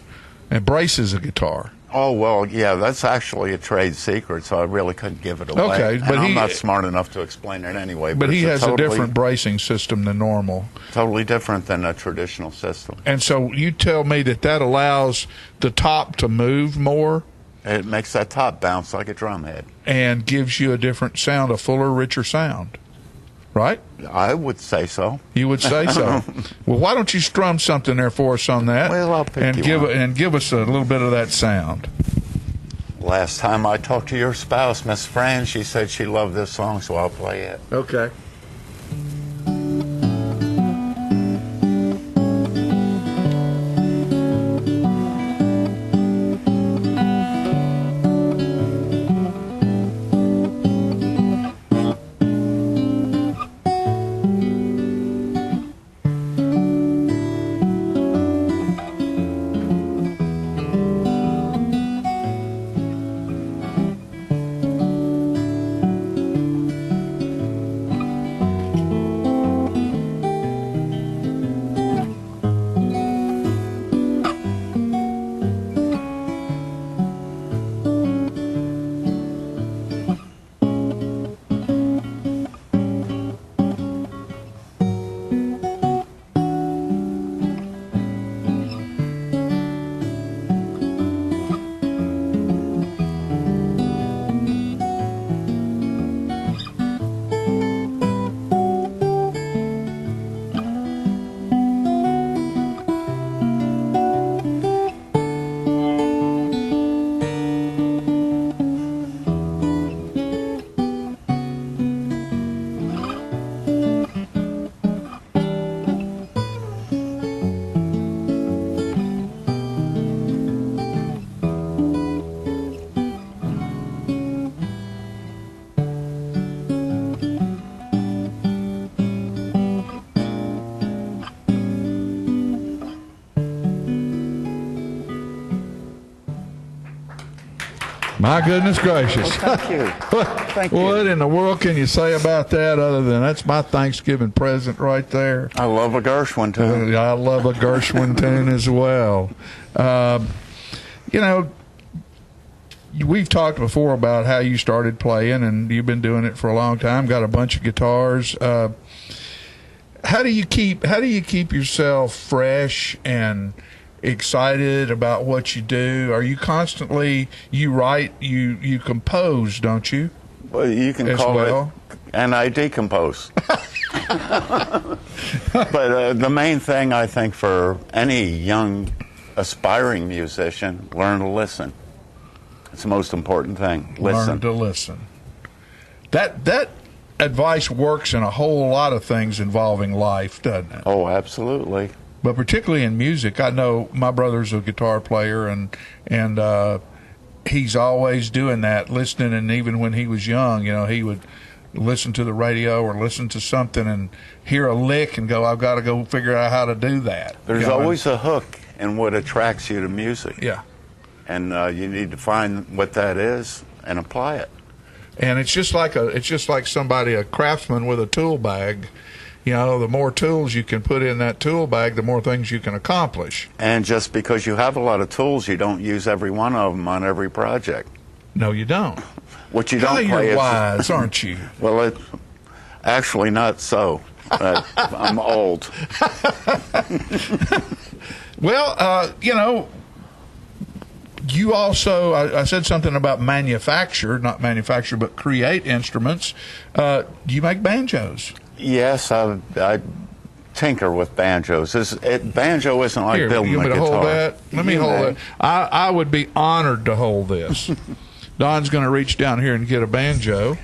and braces a guitar. Oh, well, yeah, that's actually a trade secret, so I really couldn't give it away. Okay, but and I'm not smart enough to explain it anyway. But he it's has a different bracing system than normal. Totally different than a traditional system. And so you tell me that allows the top to move more? It makes that top bounce like a drum head. And gives you a different sound, a fuller, richer sound. Right? I would say so. You would say so. Well, why don't you strum something there for us on that? Well, I'll pick and you give us a little bit of that sound. Last time I talked to your spouse, Miss Fran, she said she loved this song, so I'll play it. Okay. My goodness gracious. Well, thank you. Thank you. What in the world can you say about that other than that's my Thanksgiving present right there? I love a Gershwin tune. I love a Gershwin tune as well. You know, we've talked before about how you started playing, and you've been doing it for a long time, got a bunch of guitars. How do you keep yourself fresh and excited about what you do? Are you constantly, you write, you compose, don't you? Well, you can call it, and I decompose. But the main thing, I think, for any young aspiring musician, learn to listen. It's the most important thing. Listen. Learn to listen. That advice works in a whole lot of things involving life, doesn't it? Oh, absolutely. But particularly in music, I know my brother's a guitar player, and he's always doing that, listening. And even when he was young, you know, he would listen to the radio or listen to something and hear a lick and go, I've got to go figure out how to do that. There's always a hook in what attracts you to music. Yeah. And you need to find what that is and apply it. And it's just like a craftsman with a tool bag. You know, the more tools you can put in that tool bag, the more things you can accomplish. And just because you have a lot of tools, you don't use every one of them on every project. No, you don't. What you don't play you're wise, aren't you? Well, actually not so. I'm old. Well, you know, you also, I said something about not manufacture, but create instruments. Do you make banjos? Yes, I tinker with banjos. Banjo isn't like Here, building you want a me to guitar. hold that? Let me hold it. I would be honored to hold this. Don's going to reach down here and get a banjo.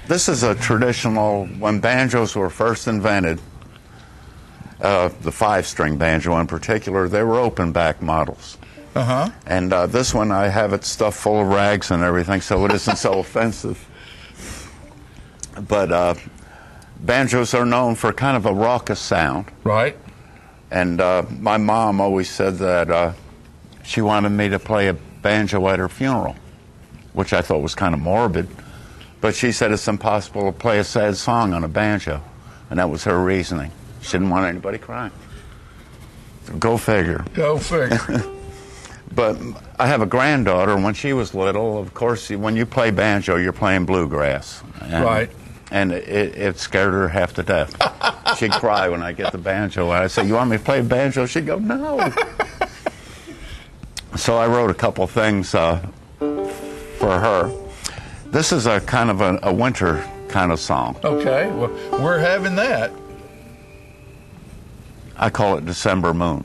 This is a traditional, when banjos were first invented, the 5-string banjo in particular, they were open back models. Uh-huh. And this one, I have it stuffed full of rags and everything, so it isn't so offensive. But banjos are known for kind of a raucous sound. Right. And my mom always said that she wanted me to play a banjo at her funeral, which I thought was kind of morbid. But she said it's impossible to play a sad song on a banjo. And that was her reasoning. She didn't want anybody crying. Go figure. Go figure. But I have a granddaughter, and when she was little, of course, when you play banjo, you're playing bluegrass. Right. And it scared her half to death. She'd cry when I get the banjo. And I say, "You want me to play banjo?" She'd go, "No." So I wrote a couple things for her. This is a kind of a winter kind of song. Okay, well, we're having that. I call it December Moon.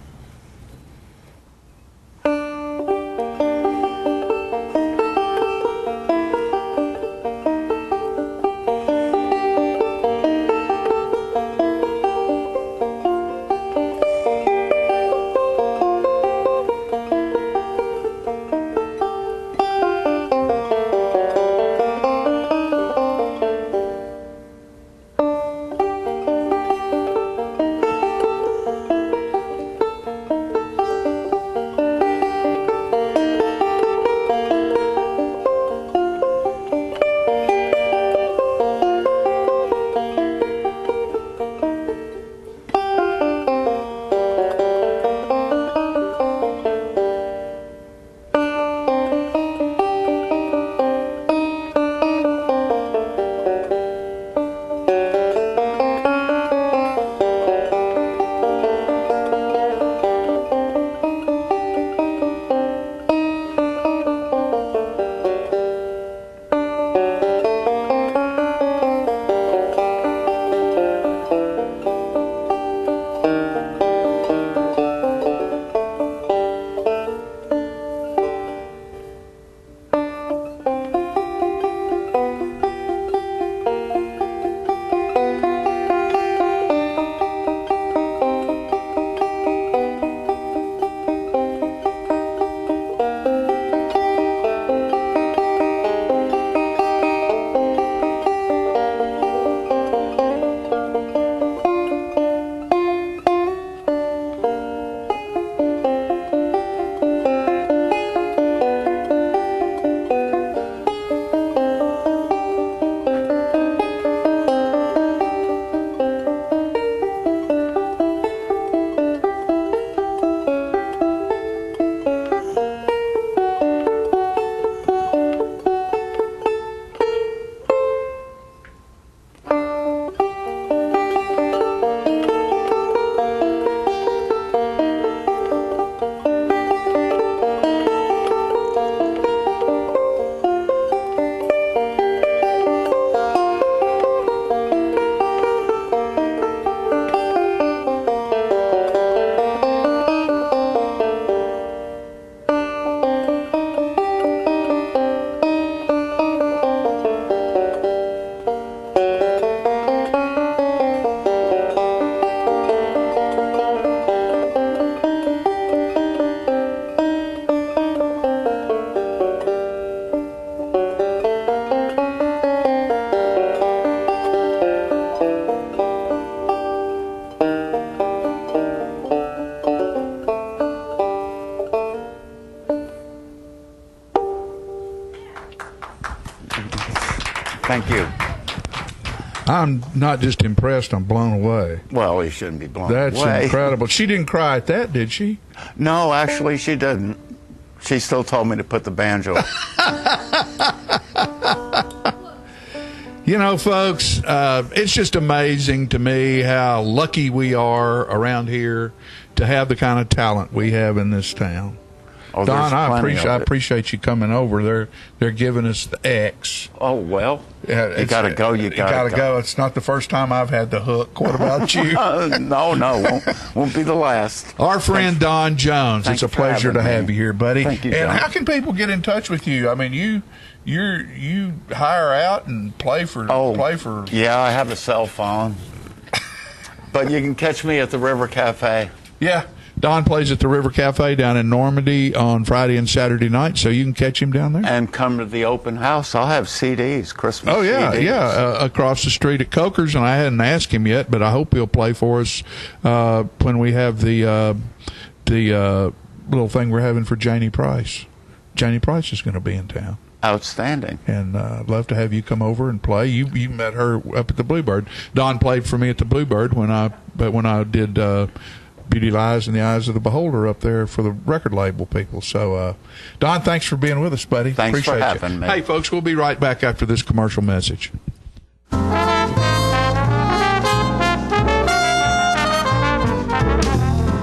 Thank you. I'm not just impressed, I'm blown away. Well, you shouldn't be blown away. That's incredible. She didn't cry at that, did she? No, actually, she didn't. She still told me to put the banjo. You know, folks, it's just amazing to me how lucky we are around here to have the kind of talent we have in this town. Oh, Don, I appreciate you coming over. They're giving us the X. Oh, well, you got to go. You got to go. It's not the first time I've had the hook. What about you? No, won't be the last. Our friend Don Jones. It's a pleasure to have you here, buddy. Thank you, John. And how can people get in touch with you? I mean, you hire out and play for. Yeah, I have a cell phone, but you can catch me at the River Cafe. Yeah. Don plays at the River Cafe down in Normandy on Friday and Saturday night, so you can catch him down there. And come to the open house. I'll have CDs, Christmas CDs. Yeah, across the street at Coker's, and I hadn't asked him yet, but I hope he'll play for us when we have the little thing we're having for Janie Price. Janie Price is going to be in town. Outstanding. And I'd love to have you come over and play. You met her up at the Bluebird. Don played for me at the Bluebird when I did beauty lies in the eyes of the beholder up there for the record label people. So, Don, thanks for being with us, buddy. Thanks Appreciate for having me. Hey, folks, we'll be right back after this commercial message.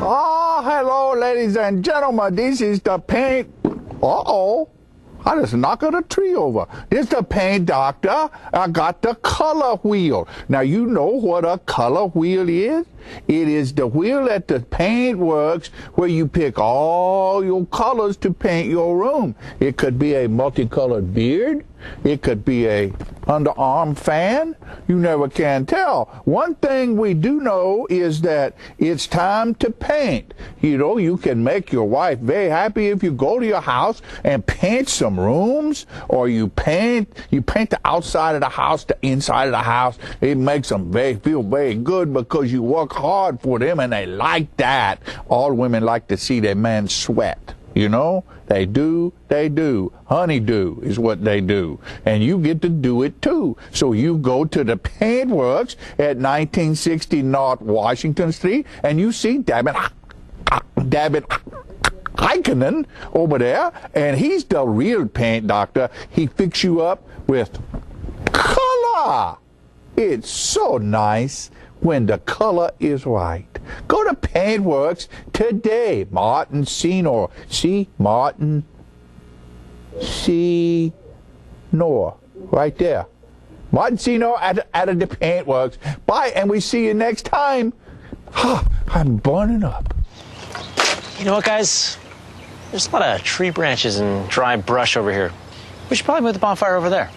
Oh, hello, ladies and gentlemen. This is the paint. Uh-oh. I just knocked the tree over. This is the paint doctor. I got the color wheel. Now, you know what a color wheel is? It is the wheel at the Paint Works where you pick all your colors to paint your room. It could be a multicolored beard. It could be a underarm fan. You never can tell. One thing we do know is that it's time to paint. You know, you can make your wife very happy if you go to your house and paint some rooms, or you paint the outside of the house, the inside of the house. It makes them feel very good because you work hard for them and they like that. All women like to see their man sweat. You know, they do. Honeydew is what they do. And you get to do it too. So you go to the Paint Works at 1960 North Washington Street and you see David Heikkinen over there, and he's the real paint doctor. He fix you up with color. It's so nice when the color is right. Go to Paint Works today. Martin Senor. See? Martin Senor. Right there. Martin Senor at the Paint Works. Bye, and we see you next time. I'm burning up. You know what, guys? There's a lot of tree branches and dry brush over here. We should probably move the bonfire over there.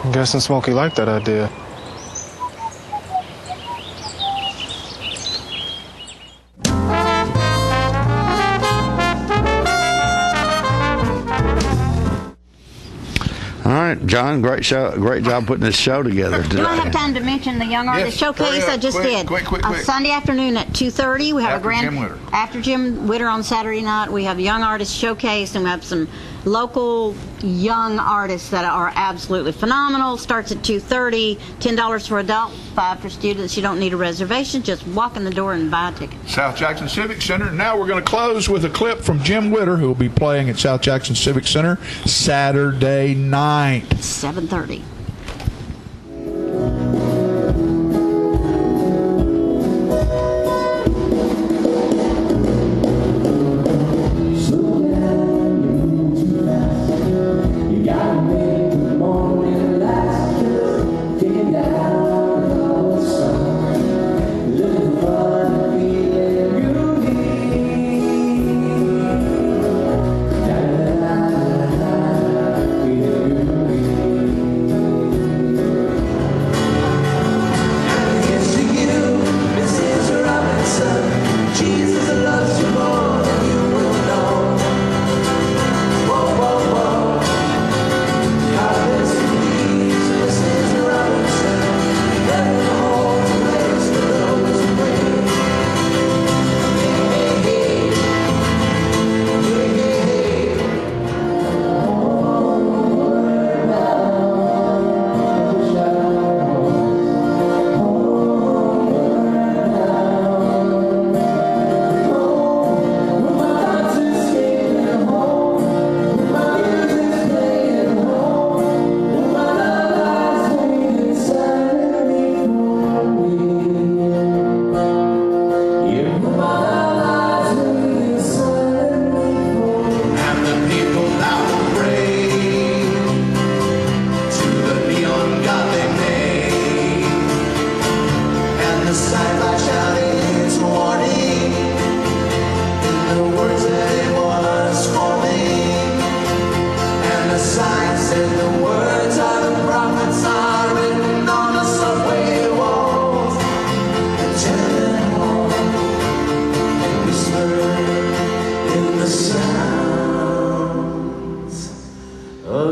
I'm guessing Smokey liked that idea. All right, John, great show, great job putting this show together today. Do I have time to mention the Young Artist Showcase I just did? Quick. Sunday afternoon at 2:30, we have after Jim Witter on Saturday night. We have Young Artist Showcase, and we have some local young artists that are absolutely phenomenal. Starts at 2:30, $10 for adult, $5 for students. You don't need a reservation. Just walk in the door and buy a ticket. South Jackson Civic Center. Now we're going to close with a clip from Jim Witter, who will be playing at South Jackson Civic Center Saturday night. 7:30.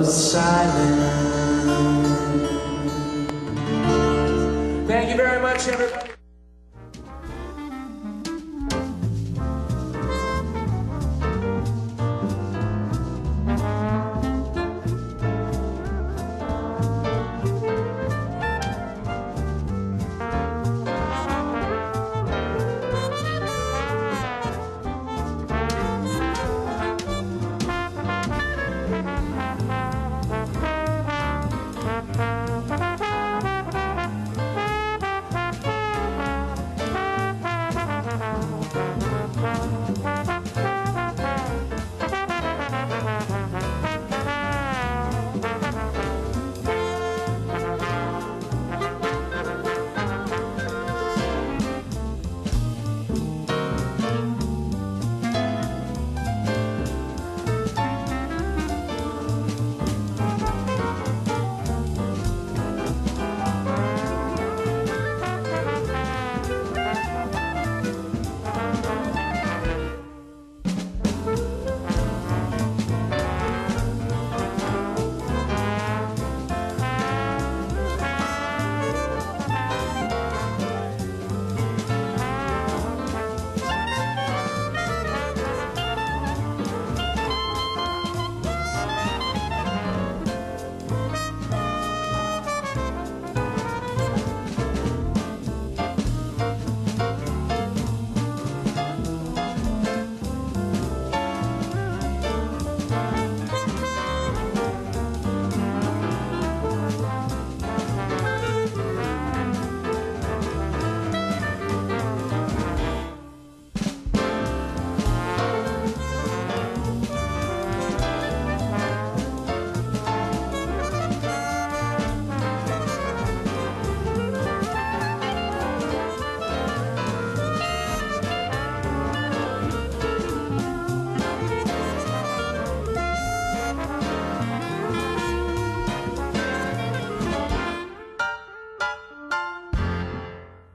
Silence.